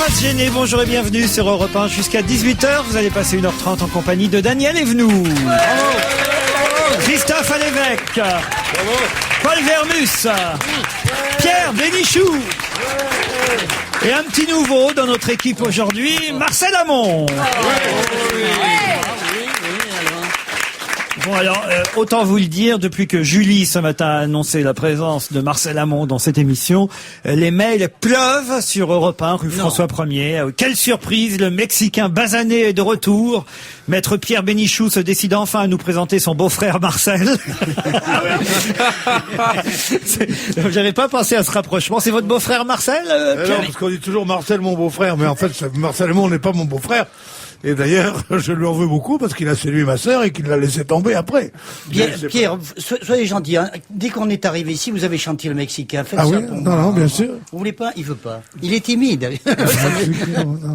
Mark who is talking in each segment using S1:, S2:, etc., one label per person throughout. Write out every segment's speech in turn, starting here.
S1: pas se gêner, bonjour et bienvenue sur Europe 1 jusqu'à 18h. Vous allez passer 1h30 en compagnie de Daniel Evenou, Christophe Alévèque, Paul Vermus, Pierre Bénichou et un petit nouveau dans notre équipe aujourd'hui, Marcel Amont. Bon alors, autant vous le dire, depuis que Julie ce matin a annoncé la présence de Marcel Amont dans cette émission, les mails pleuvent sur Europe 1, rue François 1er. Quelle surprise, le Mexicain basané est de retour. Maître Pierre Bénichou se décide enfin à nous présenter son beau-frère Marcel. J'avais pas pensé à ce rapprochement. C'est votre beau-frère Marcel, Pierre?
S2: Non, parce qu'on dit toujours Marcel mon beau-frère, mais en fait Marcel Amont n'est pas mon beau-frère. Et d'ailleurs, je lui en veux beaucoup parce qu'il a séduit ma sœur et qu'il l'a laissé tomber après.
S3: Pierre, soyez gentil. Hein. Dès qu'on est arrivé ici, vous avez chanté le Mexicain. Faites
S2: Ah
S3: ça
S2: oui,
S3: pour
S2: non,
S3: moi.
S2: non, bien sûr.
S3: Vous voulez pas? Il veut pas. Il est timide.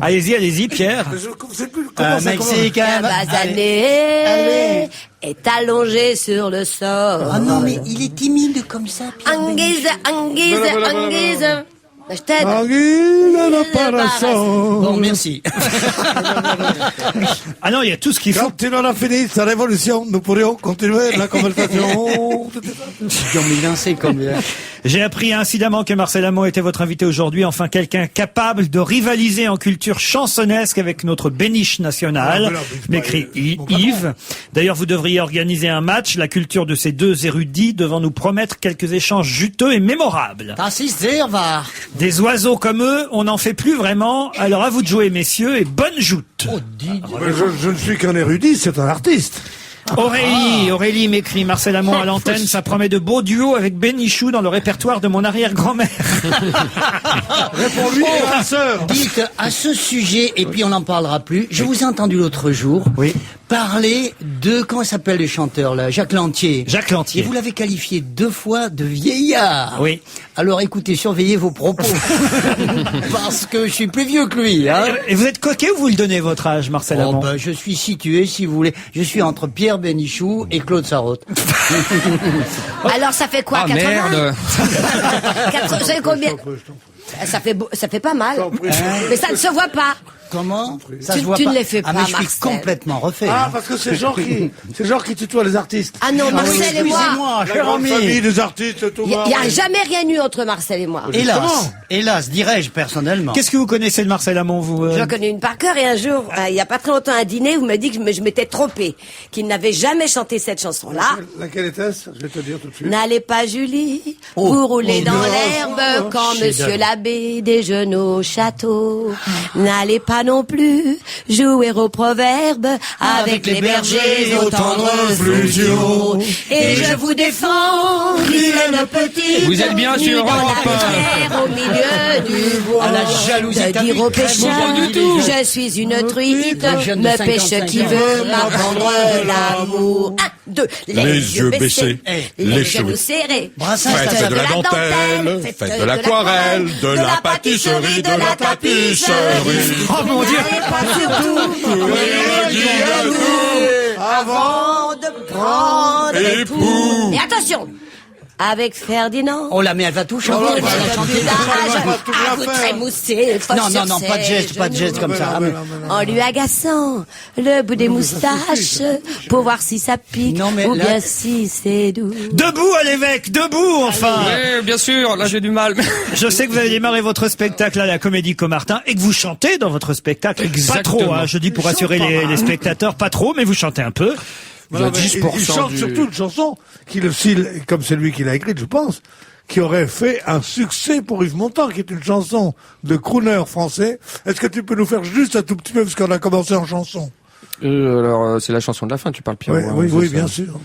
S1: Allez-y, Pierre.
S2: Je sais plus comment ça commence.
S3: Mexicain
S4: basané est allongé sur le sol.
S3: Ah non, mais il est timide comme ça, Pierre.
S4: Anguise. Je t'aide.
S3: Bon, merci.
S1: Ah non, il y a tout ce qu'il faut.
S2: Quand il aura fini sa révolution, nous pourrions continuer la conversation.
S3: C'est comme...
S1: J'ai appris incidemment que Marcel Amont était votre invité aujourd'hui. Enfin, quelqu'un capable de rivaliser en culture chansonnesque avec notre Béniche nationale, m'écrit Yves. D'ailleurs, vous devriez organiser un match. La culture de ces deux érudits devant nous promettre quelques échanges juteux et mémorables.
S3: Das ist sehr wahr.
S1: Des oiseaux comme eux, on n'en fait plus vraiment. Alors à vous de jouer, messieurs, et bonne joute.
S3: Oh, dis donc.
S2: Je ne suis qu'un érudit, c'est un artiste.
S1: Aurélie m'écrit Marcel Amont à l'antenne, ça promet de beaux duos avec Bénichou dans le répertoire de mon arrière-grand-mère.
S2: Réponds-lui et ta sœur.
S3: Dites, à ce sujet, et puis on n'en parlera plus, je vous ai entendu l'autre jour parler de, comment s'appelle le chanteur là, Jacques Lantier.
S1: Jacques Lantier.
S3: Et vous l'avez qualifié 2 fois de vieillard.
S1: Oui.
S3: Alors écoutez, surveillez vos propos. Parce que je suis plus vieux que lui. Hein.
S1: Et vous êtes coquet ou vous le donnez votre âge, Marcel Amont?
S3: Je suis situé, si vous voulez, je suis entre Pierre Bénichou et Claude Sarraute.
S4: Alors ça fait quoi, 80?
S5: Merde.
S4: Vous savez combien? Ça fait pas mal. Mais ça ne se voit pas.
S3: Comment? Ça
S4: Tu
S3: se voit
S4: ne
S3: pas.
S4: les fais pas,
S3: mais je suis
S4: Marcel.
S3: complètement refait.
S2: Ah, parce que c'est genre qui tutoie les artistes.
S4: Ah non, Marcel et moi.
S3: Excusez-moi,
S2: La
S3: cher
S2: grande
S3: ami.
S2: famille des artistes, tout
S4: Il n'y a jamais rien eu entre Marcel et moi.
S3: Hélas, dirais-je personnellement.
S1: Qu'est-ce que vous connaissez de Marcel Amont, vous
S4: J'en connais une par cœur et un jour, il n'y a pas très longtemps, à un dîner, vous m'avez dit que je m'étais trompée, qu'il n'avait jamais chanté cette chanson-là.
S2: Laquelle était-ce? Je vais te dire tout de suite.
S4: N'allez pas, Julie, vous roulez dans l'herbe quand monsieur l'abbé déjeune au château. N'allez pas non plus jouer au proverbe avec les bergers aux tendres fluviaux. Et je vous défends, vilaine petite.
S5: Vous êtes bien
S4: nue
S5: sur
S4: dans
S5: Europe
S4: la rivière, au milieu du bois.
S3: Ah, la jalousie
S4: de dire au pêcheur, je suis une truite,
S3: jeune de
S4: me
S3: 55
S4: pêche qui
S3: ans.
S4: veut m'apprendre l'amour. 1, 2, les yeux baissés, les cheveux serrés.
S3: Brassens,
S4: Faites de la dentelle,
S6: faites de l'aquarelle, de la pâtisserie, de la tapisserie.
S1: Oh mon Dieu!
S4: Avant de prendre époux. Et attention, avec Ferdinand.
S3: Oh là, mais elle va tout chanter. Elle va chanter.
S4: À vous trémousser,
S3: Non, pas de geste comme ça.
S4: En lui agaçant le bout des moustaches pour voir si ça pique
S3: Non, mais
S4: ou
S3: là-
S4: bien si c'est doux.
S1: Debout à l'évêque, debout enfin!
S5: Oui, bien sûr, là j'ai du mal.
S1: Je sais que vous avez démarré votre spectacle à la Comédie Comartin et que vous chantez dans votre spectacle.
S5: Exactement.
S1: Pas trop, hein, je dis pour rassurer les spectateurs, pas trop, mais vous chantez un peu.
S2: Voilà, mais il chante surtout une chanson comme c'est lui qui l'a écrite, je pense, qui aurait fait un succès pour Yves Montand, qui est une chanson de crooner français. Est-ce que tu peux nous faire juste un tout petit peu, parce qu'on a commencé en chanson?
S5: Alors, c'est la chanson de la fin, tu parles, Pierre.
S2: Oui, bien sûr.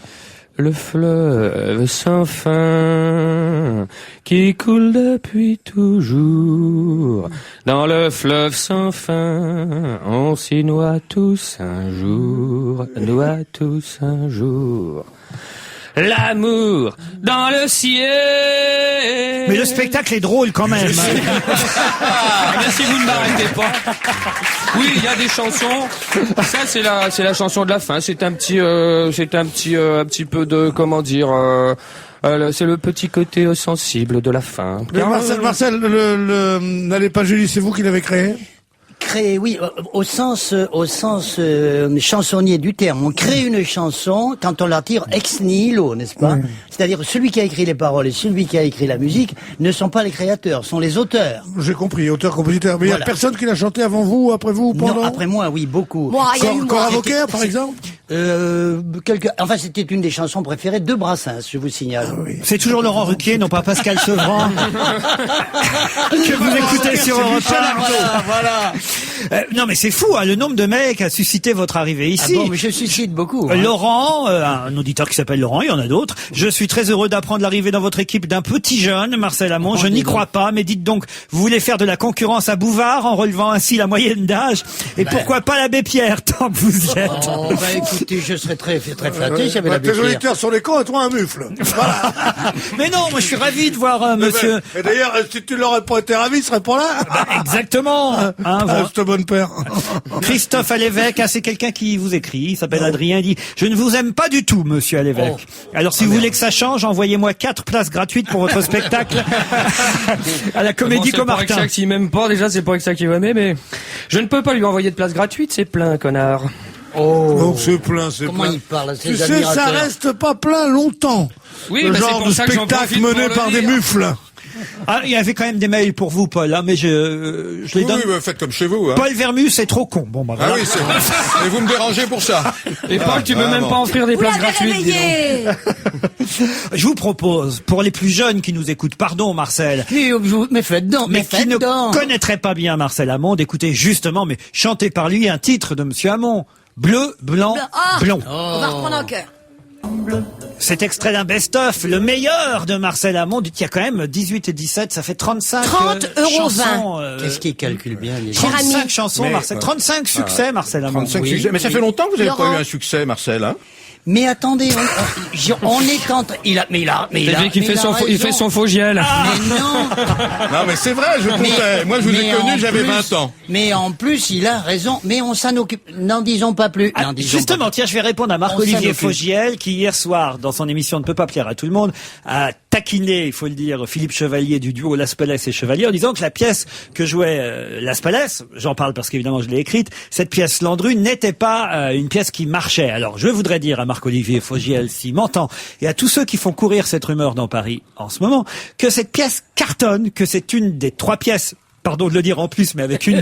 S5: Le fleuve sans fin qui coule depuis toujours. Dans le fleuve sans fin, on s'y noie tous un jour. L'amour dans le ciel.
S1: Mais le spectacle est drôle quand même.
S5: Mais si vous ne m'arrêtez pas. Oui, il y a des chansons. Ça, c'est la chanson de la fin. C'est un petit peu de, comment dire, c'est le petit côté sensible de la fin.
S2: Marcel, N'allez pas Julie, c'est vous qui l'avez créé?
S3: crée, oui, au sens chansonnier du terme. On crée une chanson quand on la tire ex nihilo, n'est-ce pas? C'est-à-dire celui qui a écrit les paroles et celui qui a écrit la musique ne sont pas les créateurs, sont les auteurs.
S2: J'ai compris, auteur-compositeur. Mais il y a personne qui l'a chanté avant vous, après vous, pendant?
S3: Non, après moi, oui, beaucoup.
S4: Moi, il y a eu
S2: Corps
S4: moi.
S2: avocat, par exemple?
S3: Enfin, c'était une des chansons préférées de Brassens, je vous signale.
S1: C'est toujours Laurent Ruquier, non pas Pascal Sevran, que vous écoutez sur Europe 1.
S3: Voilà.
S1: Non mais c'est fou, hein, le nombre de mecs a suscité votre arrivée ici.
S3: Ah bon, mais je suscite beaucoup. Hein.
S1: Laurent, un auditeur qui s'appelle Laurent, il y en a d'autres. Je suis très heureux d'apprendre l'arrivée dans votre équipe d'un petit jeune, Marcel Amont. Je n'y crois pas, mais dites donc, vous voulez faire de la concurrence à Bouvard en relevant ainsi la moyenne d'âge? Et pourquoi pas l'abbé Pierre, tant que vous y êtes?
S3: Oh, bah écoutez, je serais très flatté si j'avais la
S2: Tes auditeurs sont les cons et toi un mufle. Voilà.
S1: Mais non, moi je suis ravi de voir monsieur...
S2: Et d'ailleurs, si tu l'aurais pas été ravi, il serait pas là.
S1: Exactement. Hein, voilà.
S2: C'est bonne père.
S1: Christophe Alévèque, c'est quelqu'un qui vous écrit, il s'appelle Adrien, il dit « Je ne vous aime pas du tout, monsieur Alévèque. Alors si vous voulez que ça change, envoyez-moi 4 places gratuites pour votre spectacle à la Comédie Comartin. »
S5: C'est pas qu'il m'aime pas, déjà, c'est pas que ça qu'il va m'aimer, mais je ne peux pas lui envoyer de place gratuite, c'est plein, connard.
S2: Oh, c'est plein, c'est
S3: Comment
S2: plein.
S3: il parle à ses
S2: Tu sais, ça
S3: admirateurs.
S2: reste pas plein longtemps.
S5: Oui,
S2: Le
S5: bah, c'est
S2: genre
S5: pour
S2: de
S5: ça que j'en
S2: spectacle
S5: profite pour
S2: mené
S5: le
S2: par des
S5: dire.
S2: mufles.
S1: Ah, il y avait quand même des mails pour vous, Paul, hein, mais je les donne.
S6: Oui, faites comme chez vous. Hein.
S1: Paul Vermus est trop con. Bon, bah,
S6: Ah
S1: voilà.
S6: oui, c'est vrai. Et vous me dérangez pour ça.
S5: Et Paul, tu veux même
S6: vraiment.
S5: pas offrir des
S4: Vous
S5: places
S4: l'avez
S5: gratuites, dis donc.
S4: réveillé.
S1: Je vous propose, pour les plus jeunes qui nous écoutent, pardon Marcel,
S3: Mais faites donc,
S1: mais qui ne
S3: donc.
S1: connaîtraient pas bien Marcel Amont, d'écouter justement, mais chanté par lui, un titre de monsieur Amont. Bleu, blanc, blond.
S4: On va reprendre en cœur.
S1: C'est extrait d'un best-of, le meilleur de Marcel Amont. Il y a quand même 18 et 17, ça fait 35
S4: 30 €
S1: chansons.
S3: Qu'est-ce qu'il calcule bien, les gens?
S4: Cher
S1: 35
S4: ami.
S1: chansons,
S6: Mais,
S1: Marcel. 35 succès, Marcel Amont.
S6: 35
S3: Oui,
S6: succès. Mais ça fait longtemps que vous n'avez pas
S4: Laurent.
S6: eu un succès, Marcel. Hein.
S3: Mais attendez, on est quand il a
S5: T'as vu qu'il fait
S3: il
S5: il fait son faux giel.
S3: Mais non.
S6: Non, mais c'est vrai, je comptais. Moi, je vous ai
S3: mais
S6: connu,
S3: en
S6: j'avais
S3: plus-
S6: 20 ans.
S3: Mais en plus, il a raison. Mais on s'en occupe. N'en disons pas plus.
S1: Ah,
S3: N'en disons
S1: justement,
S3: pas
S1: tiens, je vais répondre à
S3: On
S1: Marc-Olivier
S3: s'en occupe.
S1: Fogiel, qui hier soir, dans son émission Ne peut pas plaire à tout le monde, a taquiné, il faut le dire, Philippe Chevalier du duo Las Palais et Chevalier, en disant que la pièce que jouait Las Palais, j'en parle parce qu'évidemment je l'ai écrite, cette pièce Landru n'était pas une pièce qui marchait. Alors, je voudrais dire à Marc-Olivier Fogiel, s'il m'entend, et à tous ceux qui font courir cette rumeur dans Paris en ce moment, que cette pièce cartonne, que c'est une des 3 pièces, pardon de le dire en plus, mais avec une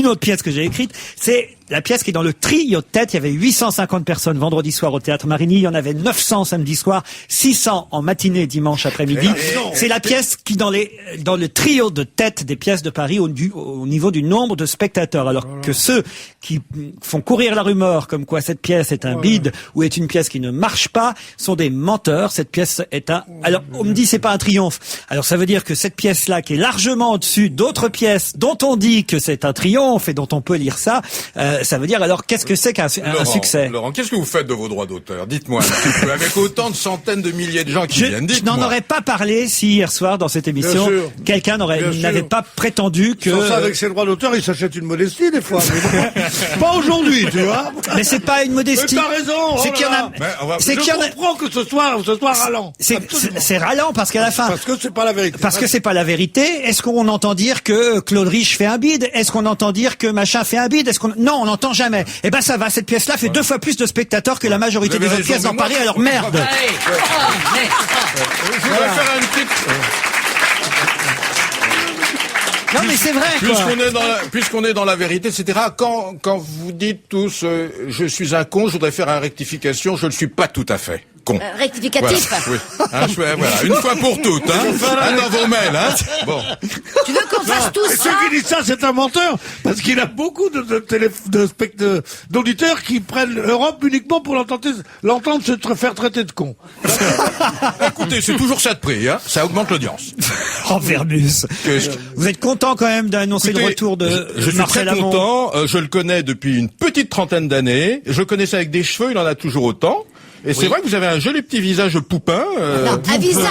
S1: autre pièce que j'ai écrite, c'est la pièce qui est dans le trio de tête. Il y avait 850 personnes vendredi soir au Théâtre Marigny, il y en avait 900 samedi soir, 600 en matinée dimanche après-midi. C'est la pièce qui dans le trio de tête des pièces de Paris au niveau du nombre de spectateurs. Alors que ceux qui font courir la rumeur comme quoi cette pièce est un bide ou est une pièce qui ne marche pas sont des menteurs. Cette pièce est alors on me dit c'est pas un triomphe. Alors ça veut dire que cette pièce-là qui est largement au-dessus d'autres pièces dont on dit que c'est un triomphe et dont on peut lire ça, ça veut dire alors qu'est-ce que c'est qu'un succès?
S6: Laurent, qu'est-ce que vous faites de vos droits d'auteur? Dites-moi un petit peu, avec autant de centaines de milliers de gens qui viennent,
S1: Je
S6: dites-moi.
S1: n'en aurais pas parlé si hier soir dans cette émission
S2: Bien sûr.
S1: quelqu'un
S2: Bien sûr.
S1: n'avait pas prétendu que.
S2: Sans ça, avec ses droits d'auteur, il s'achète une modestie, des fois. Mais pas aujourd'hui, tu vois.
S1: Mais c'est pas une
S2: Mais
S1: modestie.
S2: t'as raison.
S1: C'est
S2: oh
S1: qu'il y en
S2: là
S1: a.
S2: là.
S6: Mais on va-
S1: C'est
S2: Je
S1: qu'il y en a.
S2: comprends que ce soit ralent.
S1: C'est ralent parce qu'à la fin.
S2: Parce que c'est pas la vérité.
S1: Parce que c'est pas la vérité. Est-ce qu'on entend dire que Claude Rich fait un bide? Est-ce qu'on entend dire que machin fait un bide? Non, on n'entend jamais. Eh ben ça va. Cette pièce-là fait 2 fois plus de spectateurs que la majorité
S6: Vous
S1: des
S6: avez
S1: autres pièces
S6: raison,
S1: dans
S6: mais moi-
S1: Paris. Alors merde.
S6: Je voudrais faire une petite...
S1: Non mais c'est vrai quoi.
S6: Puisqu'on est dans la vérité, etc. Quand vous dites tous je suis un con, je voudrais faire une rectification, je ne suis pas tout à fait con.
S4: Rectificatif.
S6: Voilà, oui. Hein, voilà, une fois pour toutes, hein. Dans vos mails, hein. Bon.
S4: Tu veux qu'on fasse tout
S2: Et
S4: ça?
S2: celui qui dit ça, c'est un menteur, parce qu'il a beaucoup d'auditeurs qui prennent Europe uniquement pour l'entendre se faire traiter de con.
S6: Écoutez, c'est toujours ça de prix, hein. Ça augmente l'audience.
S1: Oh Vermus. Vous êtes content quand même d'annoncer le
S6: Écoutez,
S1: retour de
S6: je suis
S1: Marcel
S6: très
S1: Amont.
S6: content. Je le connais depuis une petite trentaine d'années. Je le connaissais avec des cheveux, il en a toujours autant. Et c'est vrai que vous avez un joli petit visage poupin.
S4: Un visage.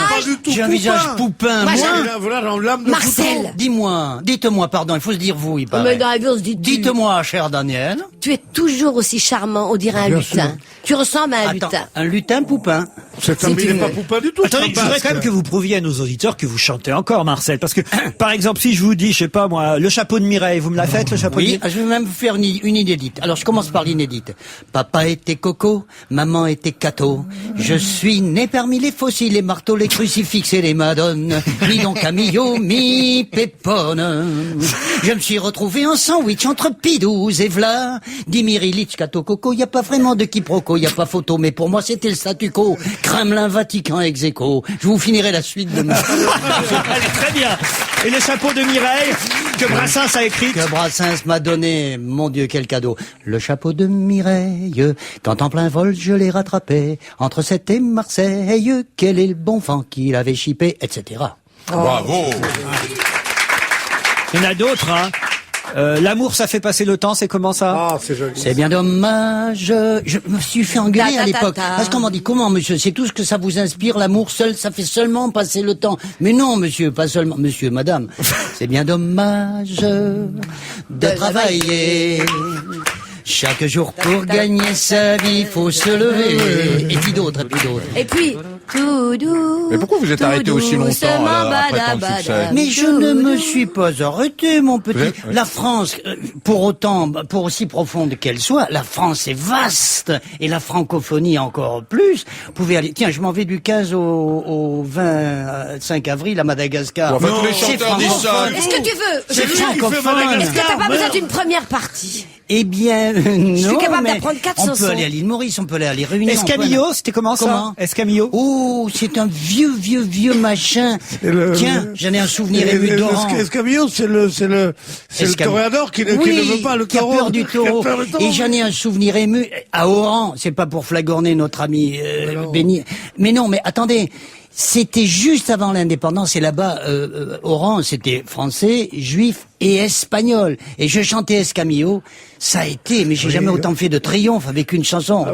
S3: J'ai un visage poupin,
S4: Moi,
S3: moi.
S4: Marcel.
S3: Dites-moi, pardon, il faut se dire vous, il paraît.
S4: Mais dans la vie, on se dit
S3: Dites-moi, cher Daniel.
S4: tu es toujours aussi charmant, on dirait un
S2: Bien
S4: lutin.
S2: sûr.
S4: Tu ressembles à un
S3: Attends,
S4: lutin.
S3: un lutin poupin.
S2: Cet homme,
S4: Si
S2: il
S4: tu
S2: n'est
S4: veux.
S2: pas poupin du tout.
S1: Attendez, je voudrais quand même que vous prouviez à nos auditeurs que vous chantez encore, Marcel. Parce que, par exemple, si je vous dis, je sais pas moi, le chapeau de Mireille, vous me la faites, le chapeau de
S3: Oui,
S1: Mireille?
S3: je vais même vous faire une inédite. Alors, je commence par l'inédite. Papa était Coco, maman était Cato. Je suis né parmi les fossiles, les marteaux, les crucifixes et les madones. Mi Don Camillo, mi Pépone. Je me suis retrouvé en sandwich entre Pidouze et Vla. Dimirilitch, Cato, Coco, y a pas vraiment de quiproquo, y a pas photo, mais pour moi c'était le statu quo. Kremlin, Vatican, ex aequo. Je vous finirai la suite de ma...
S1: Allez, très bien. Et le chapeau de Mireille que Brassens a écrit.
S3: Que Brassens m'a donné, mon Dieu, quel cadeau. Le chapeau de Mireille, quand en plein vol je l'ai rattrapé, entre Sète et Marseille, quel est le bon vent qu'il avait chippé, etc.
S6: Bravo.
S1: Il y en a d'autres, hein. L'amour, ça fait passer le temps, c'est comment ça?
S2: Ah, c'est joli.
S3: C'est bien dommage. Je me suis fait engueuler à l'époque. Parce qu'on m'a dit, comment, monsieur, c'est tout ce que ça vous inspire, l'amour seul, ça fait seulement passer le temps. Mais non, monsieur, pas seulement, monsieur, madame. C'est bien dommage de travailler. Chaque jour pour gagner sa vie, faut se lever. Et puis d'autres, et puis d'autres.
S4: Et puis, tout doux.
S6: Mais pourquoi vous êtes
S4: tout
S6: arrêté aussi longtemps
S4: doucement,
S6: après tant de
S4: bada,
S6: succès
S4: bada.
S3: Mais je ne me suis pas arrêté, mon petit.
S6: Oui.
S3: La France, pour autant, pour aussi profonde qu'elle soit, la France est vaste et la francophonie encore plus. Vous pouvez aller. Tiens, je m'en vais du 15 au 25 avril à Madagascar.
S6: Bon, enfin, tous les
S3: C'est
S6: chanteurs disent ça.
S3: francophone.
S4: Est-ce que tu veux
S3: C'est
S4: Est-ce que
S3: francophone.
S4: t'as pas besoin d'une première partie?
S3: Eh bien, non.
S4: suis capable
S3: mais
S4: d'apprendre 4
S3: on
S4: chansons.
S3: peut aller à l'île Maurice, on peut aller à l'île Réunion.
S1: Escamillo, c'était comment ça?
S3: Comment
S1: Escamillo?
S3: Oh, c'est un vieux machin. Tiens, j'en ai un souvenir ému d'Oran.
S2: Escamillo, c'est le toréador qui ne veut pas le
S3: qui a
S2: taureau.
S3: peur du taureau.
S2: Qui a peur du taureau.
S3: Et j'en ai un souvenir ému à Oran. C'est pas pour flagorner notre ami Béni. Mais non, mais attendez. C'était juste avant l'indépendance et là-bas, Oran, c'était français, juif et espagnol. Et je chantais Escamillo. Ça a été, mais j'ai jamais autant fait de triomphe avec une chanson.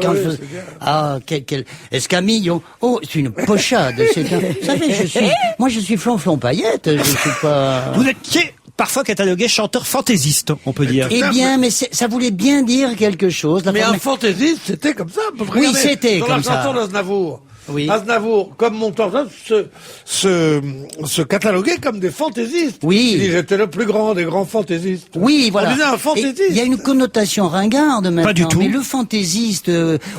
S3: Quel Escamillo. Oh, c'est une pochade. Vous savez, moi je suis Flonflon Paillette. Je suis pas.
S1: Vous êtes parfois catalogué chanteur fantaisiste, on peut dire.
S3: Eh bien, mais ça voulait bien dire quelque chose.
S2: Mais un fantaisiste, c'était comme ça.
S3: Oui, c'était comme ça.
S2: Dans la chanson d'Aznavour.
S3: Oui.
S2: Aznavour, comme Montorzel, se cataloguait comme des fantaisistes.
S3: Oui.
S2: Il dit, j'étais le plus grand des grands fantaisistes.
S3: Oui, voilà.
S2: On disait un fantaisiste.
S3: Il y a une connotation ringarde maintenant.
S1: Pas du tout.
S3: Mais le fantaisiste,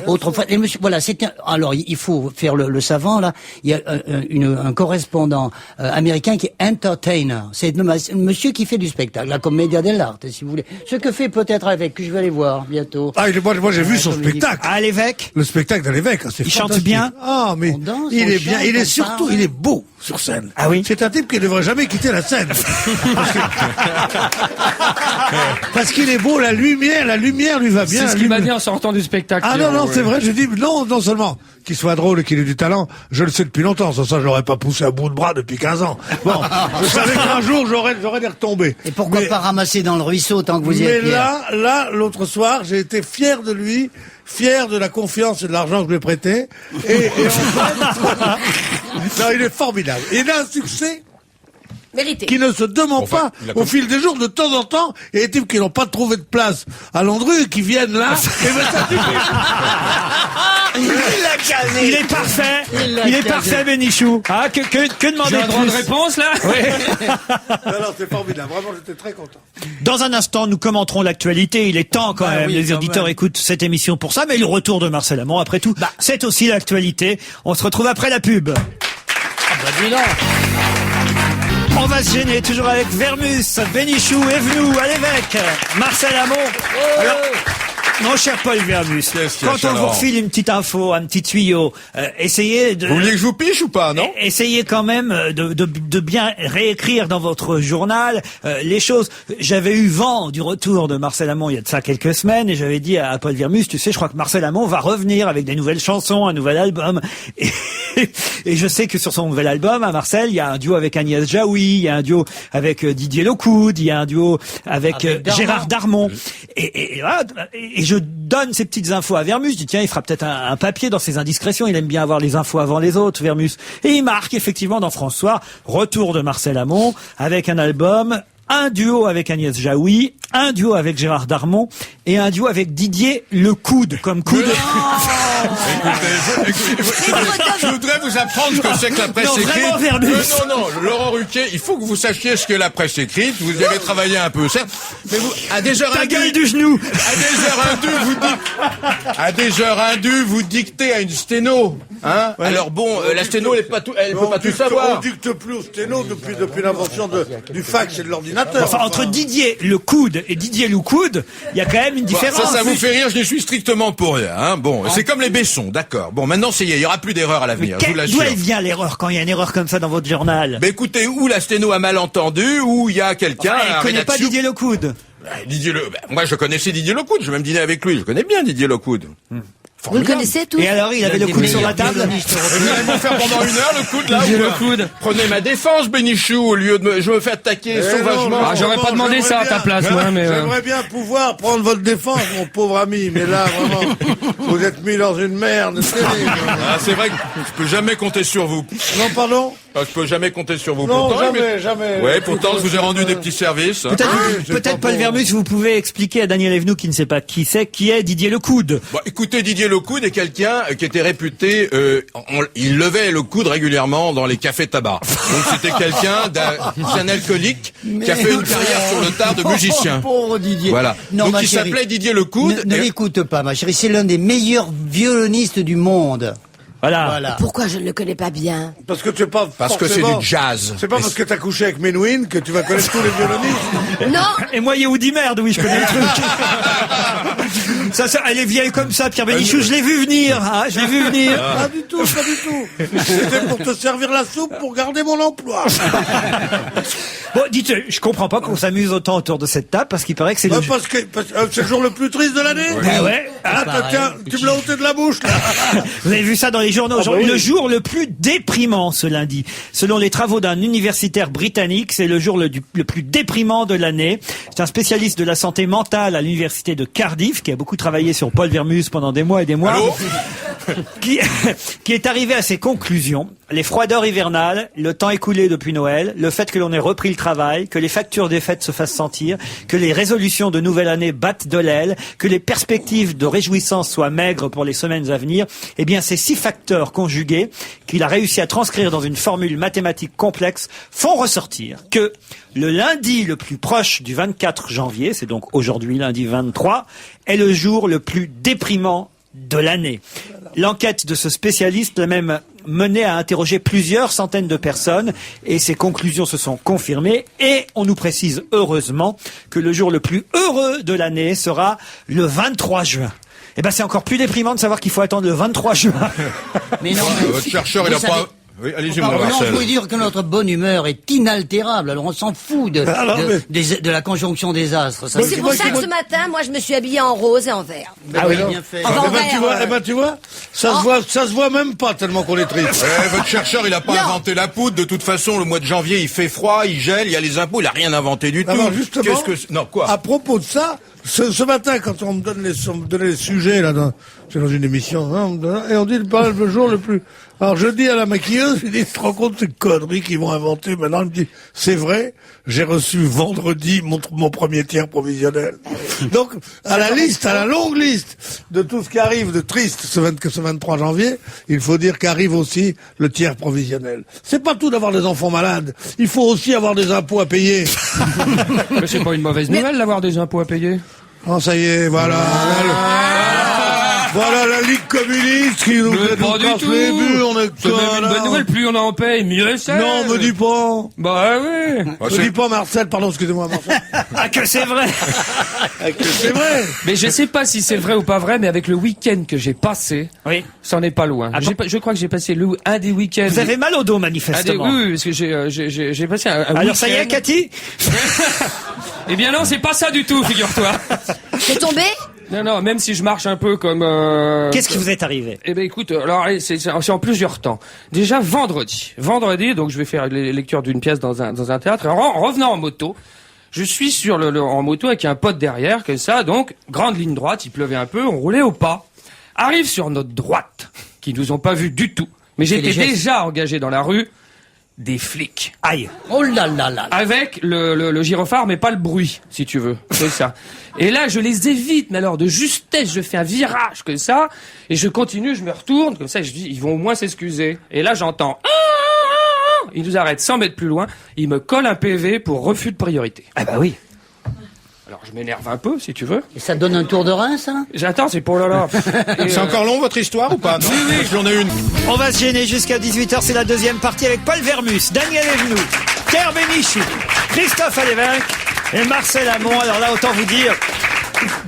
S3: autrefois, et monsieur, voilà, c'était, alors, il faut faire le savant, là. Il y a un correspondant américain qui est entertainer. C'est un monsieur qui fait du spectacle, la commedia dell'arte, si vous voulez. Ce que fait peut-être avec, que je vais aller voir bientôt.
S2: Ah, moi j'ai vu son spectacle.
S1: À l'évêque?
S2: Le spectacle de l'évêque, c'est
S1: Il chante
S2: fantastique.
S1: bien?
S2: Ah, mais
S3: On danse,
S2: il
S3: on
S2: est bien,
S3: chante,
S2: il est
S3: on
S2: surtout,
S3: parle.
S2: il est beau sur scène.
S1: Ah oui?
S2: C'est un type qui ne devrait jamais quitter la scène. Parce qu'il est beau, la lumière lui va bien.
S5: C'est ce qu'il m'a dit en sortant du spectacle.
S2: Ah non, c'est vrai, je dis, non seulement qu'il soit drôle et qu'il ait du talent, je le sais depuis longtemps, ça je l'aurais pas poussé à bout de bras depuis 15 ans. Bon, je savais qu'un jour j'aurais des retombées.
S3: Et pourquoi pas ramasser dans le ruisseau tant que vous y
S2: Mais
S3: êtes, Pierre?
S2: là, l'autre soir, j'ai été fier de lui, fier de la confiance et de l'argent que je lui ai prêté. Et en fait, non, il est formidable. Il a un succès
S4: Mérité.
S2: qui ne se demande pas au fil des jours. De temps en temps, il y a des types qui n'ont pas trouvé de place à Landru, qui viennent là, et ben ça suffit.
S1: Il est parfait. Il est parfait, Bénichou. Ah, que demander
S5: J'ai un
S1: de
S5: droit de
S1: plus?
S5: réponse, là?
S2: Alors c'est formidable. Vraiment, j'étais très content.
S1: Dans un instant, nous commenterons l'actualité. Il est temps quand même.
S3: oui,
S1: Les
S3: quand
S1: auditeurs
S3: même.
S1: écoutent cette émission pour ça. Mais le retour de Marcel Amont, après tout, c'est aussi l'actualité. On se retrouve après la pub. On va se gêner toujours avec Vermus, Bénichou, Evenou, à l'évêque, Marcel Amont. Alors, mon cher Paul Vermus,
S6: Qu'est-ce qu'il y a,
S1: quand on vous
S6: Charles
S1: refile une petite info, un petit tuyau, essayez de...
S6: Vous voulez que je vous piche ou pas, non?
S1: Essayez quand même de bien réécrire dans votre journal les choses. J'avais eu vent du retour de Marcel Amont il y a de ça quelques semaines et j'avais dit à Paul Vermus, tu sais, je crois que Marcel Amont va revenir avec des nouvelles chansons, un nouvel album. Et je sais que sur son nouvel album, à Marcel, il y a un duo avec Agnès Jaoui, il y a un duo avec Didier Locoud, il y a un duo avec
S3: Darmon.
S1: Gérard Darmon. Et voilà, et je donne ces petites infos à Vermus. Je dis tiens, il fera peut-être un papier dans ses indiscrétions. Il aime bien avoir les infos avant les autres, Vermus. Et il marque effectivement dans François, retour de Marcel Amont avec un album, un duo avec Agnès Jaoui, un duo avec Gérard Darmon et un duo avec Didier Lecoude, comme coude.
S6: Écoutez, je voudrais vous apprendre ce que c'est que la presse écrite. Non, Laurent Ruquier, il faut que vous sachiez ce qu'est la presse écrite. Vous avez travaillé un peu, certes. Mais vous, à des heures
S1: indues du genou.
S6: À des heures indues, vous dictez à une sténo. Hein? Ouais. Alors bon, la sténo, elle peut pas tout savoir.
S2: On dicte plus au sténo depuis l'invention du fax et de l'ordinateur.
S1: Enfin, entre Didier Lecoude et Didier Loucoude, il y a quand même une différence.
S6: Ça vous fait rire, je n'y suis strictement pour rien. Hein. Bon, c'est comme les Bessons, d'accord. Bon, maintenant, il y aura plus d'erreurs à l'avenir, je vous l'assure.
S1: D'où elle vient l'erreur quand il y a une erreur comme ça dans votre journal?
S6: Écoutez, ou la sténo a mal entendu, ou il y a quelqu'un.
S1: Elle connaît pas Didier Lecoude.
S6: Moi, je connaissais Didier Lecoude, j'ai même dîné avec lui. Je connais bien Didier Lecoude.
S4: Vous le connaissez tous?
S1: Et alors, il avait le coude sur la table?
S6: Vous allez me faire pendant une heure le coude, là, ou le coude? Prenez ma défense, Bénichou, au lieu de je me fais attaquer sauvagement.
S5: J'aurais pas demandé ça à ta place, moi, mais
S2: j'aimerais bien pouvoir prendre votre défense, mon pauvre ami, mais là, vraiment, vous êtes mis dans une merde terrible.
S6: C'est vrai que je peux jamais compter sur vous.
S2: Non, pardon?
S6: Je peux jamais compter sur vous.
S2: Non,
S6: pourtant,
S2: jamais.
S6: Ouais, pourtant, je vous ai rendu des petits services.
S1: Peut-être Paul Vermus, vous pouvez expliquer à Daniel Evenou qui ne sait pas qui est Didier Lecoude.
S6: Bon, écoutez, Didier Lecoude est quelqu'un qui était réputé, il levait le coude régulièrement dans les cafés tabac. Donc c'était quelqu'un d'un alcoolique qui a fait une carrière sur le tard de musicien.
S3: Pauvre Didier.
S6: Voilà.
S3: Non,
S6: donc il s'appelait Didier Lecoude.
S3: Ne l'écoute pas, ma chérie. C'est l'un des meilleurs violonistes du monde.
S1: Voilà.
S4: Pourquoi je ne le connais pas bien?
S2: Parce que tu es pas
S6: Parce que c'est du jazz.
S2: C'est pas parce que t'as couché avec Menuhin que tu vas connaître tous les violonistes.
S4: Non.
S1: Et moi, Yehudi Merde, oui, je connais le truc. ça, elle est vieille comme ça, Pierre Bénichou, je l'ai vu venir, hein, je l'ai vu venir.
S2: Pas du tout. C'était pour te servir la soupe pour garder mon emploi.
S1: Bon, dites, je comprends pas qu'on s'amuse autant autour de cette table, parce qu'il paraît que c'est
S2: parce que c'est le jour le plus triste de l'année.
S1: Ouais.
S2: Tiens, tu me l'as ôté de la bouche, là.
S1: Vous avez vu ça dans les journaux aujourd'hui. Le jour le plus déprimant ce lundi. Selon les travaux d'un universitaire britannique, c'est le jour le plus déprimant de l'année. C'est un spécialiste de la santé mentale à l'université de Cardiff, qui a beaucoup travaillé sur Paul Vermus pendant des mois et des mois.
S6: Allô
S1: qui est arrivé à ses conclusions. Les froideurs hivernales, le temps écoulé depuis Noël, le fait que l'on ait repris le travail, que les factures des fêtes se fassent sentir, que les résolutions de nouvelle année battent de l'aile, que les perspectives de réjouissance soient maigres pour les semaines à venir, eh bien ces 6 facteurs conjugués qu'il a réussi à transcrire dans une formule mathématique complexe font ressortir que le lundi le plus proche du 24 janvier, c'est donc aujourd'hui lundi 23, est le jour le plus déprimant de l'année. L'enquête de ce spécialiste l'a même mené à interroger plusieurs centaines de personnes et ses conclusions se sont confirmées et on nous précise heureusement que le jour le plus heureux de l'année sera le 23 juin. Eh ben c'est encore plus déprimant de savoir qu'il faut attendre le 23 juin.
S3: Mais non,
S6: votre chercheur, il a pas... Oui, allez-y, mon
S3: Marcel.
S6: Marcel.
S3: On peut dire que notre bonne humeur est inaltérable. Alors on s'en fout de la conjonction des astres.
S4: Mais c'est pour ça que ce matin, moi, je me suis habillée en rose et en vert.
S3: Ah oui, bien fait.
S2: Tu vois, ça se voit même pas tellement qu'on est triste.
S6: Votre chercheur, il a pas inventé la poudre. De toute façon, le mois de janvier, il fait froid, il gèle, il y a les impôts, il a rien inventé du tout.
S2: Non, justement.
S6: Quoi?
S2: À propos de ça, ce matin, quand on me donnait les sujets, là, c'est dans une émission, hein, et on dit le jour le plus... Alors je dis à la maquilleuse, je dis, tu te rends compte ces conneries qu'ils vont inventer maintenant? Elle me dit, c'est vrai, j'ai reçu vendredi mon premier tiers provisionnel. Donc, à la longue liste de tout ce qui arrive de triste ce 23 janvier, il faut dire qu'arrive aussi le tiers provisionnel. C'est pas tout d'avoir des enfants malades, il faut aussi avoir des impôts à payer.
S5: Mais c'est pas une mauvaise nouvelle d'avoir des impôts à payer.
S2: Oh, ça y est, voilà. Voilà la Ligue communiste qui nous casse les buts, on est
S5: c'est même une bonne nouvelle, plus on en paye, mieux c'est.
S2: Non, me dis pas.
S5: Bah oui.
S2: Me dis pas Marcel, pardon, excusez-moi Marcel.
S1: Ah que c'est vrai.
S2: Que c'est vrai.
S5: Mais je sais pas si c'est vrai ou pas vrai, mais avec le week-end que j'ai passé,
S1: oui,
S5: ça n'est pas loin. Je crois que j'ai passé un des week-ends.
S1: Vous avez mal au dos manifestement.
S5: Oui, parce que j'ai passé un
S1: alors
S5: week-end.
S1: ça y est, Cathy.
S5: Eh bien non, c'est pas ça du tout, figure-toi.
S4: C'est tombé?
S5: Non, même si je marche un peu comme...
S1: Qu'est-ce qui vous est arrivé?
S5: Eh ben écoute, alors c'est en plusieurs temps. Déjà vendredi, donc je vais faire les lectures d'une pièce dans un théâtre. En revenant en moto, Je suis en moto avec un pote derrière, comme ça, donc, grande ligne droite, il pleuvait un peu, on roulait au pas. Arrive sur notre droite, qui nous ont pas vus du tout. Mais j'étais déjà engagé dans la rue, des flics.
S1: Aïe.
S3: Oh là là là.
S5: Avec le gyrophare, mais pas le bruit, si tu veux. C'est ça. Et là, je les évite, mais alors de justesse, je fais un virage comme ça, et je continue, je me retourne, comme ça, je dis, ils vont au moins s'excuser. Et là, j'entends, ils nous arrêtent 100 mètres plus loin, ils me collent un PV pour refus de priorité.
S1: Ah bah oui.
S5: Alors, je m'énerve un peu, si tu veux.
S3: Et ça donne un tour de rein, ça?
S5: J'attends, c'est pour là.
S6: C'est encore long votre histoire ou pas? Non, oui, j'en ai une.
S1: On va se gêner jusqu'à 18h, c'est la deuxième partie avec Paul Vermus, Daniel Evenou, Pierre Bénichou, Christophe Alévesque et Marcel Amont. Alors là, autant vous dire,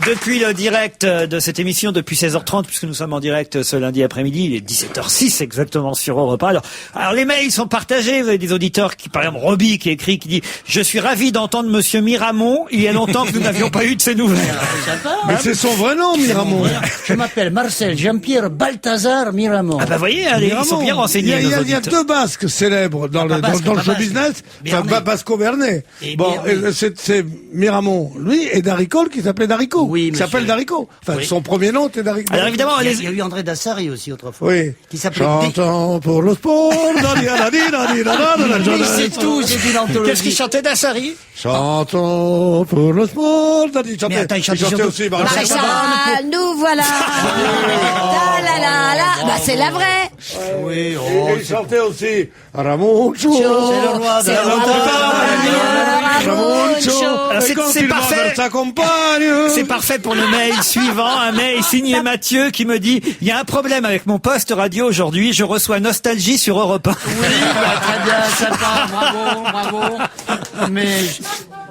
S1: depuis le direct de cette émission, depuis 16h30, puisque nous sommes en direct ce lundi après-midi, il est 17h06 exactement sur Europe 1. Alors les mails sont partagés, vous avez des auditeurs qui, par exemple, Roby qui écrit, qui dit « Je suis ravi d'entendre Monsieur Miramont, il y a longtemps que nous n'avions pas eu de ses nouvelles. »
S2: Mais c'est son vrai nom, Miramont.
S3: Je m'appelle Marcel Jean-Pierre Balthazar Miramont.
S1: Ah bah voyez, allez, ils sont bien renseignés.
S2: Il y a deux Basques célèbres dans le show business. Enfin, Basco-Bernet. Bon, c'est Miramont, lui, et Daricole qui s'appelait Daricole.
S3: Oui,
S2: qui s'appelle Daricot. Enfin, son premier nom était Daricot.
S1: Alors évidemment,
S3: il y a eu André Dassari aussi autrefois.
S2: Oui.
S3: Qui s'appelait
S2: Chantant pour le sport.
S3: Oui, c'est tout, c'est une anthologie.
S1: Qu'est-ce qu'il chantait Dassari?
S2: Chantons pour le sport.
S3: Mais attends, il chantait
S2: aussi.
S4: Maréchal, nous voilà. La la la la. Bah, c'est la vraie.
S3: Oui,
S2: Il chantait aussi Ramoncho.
S3: C'est le roi de la
S1: Alors c'est parfait. C'est parfait pour le mail suivant, un mail signé Mathieu qui me dit « Il y a un problème avec mon poste radio aujourd'hui, je reçois Nostalgie sur Europe 1. »
S3: Oui, très bien, sympa, bravo. Mais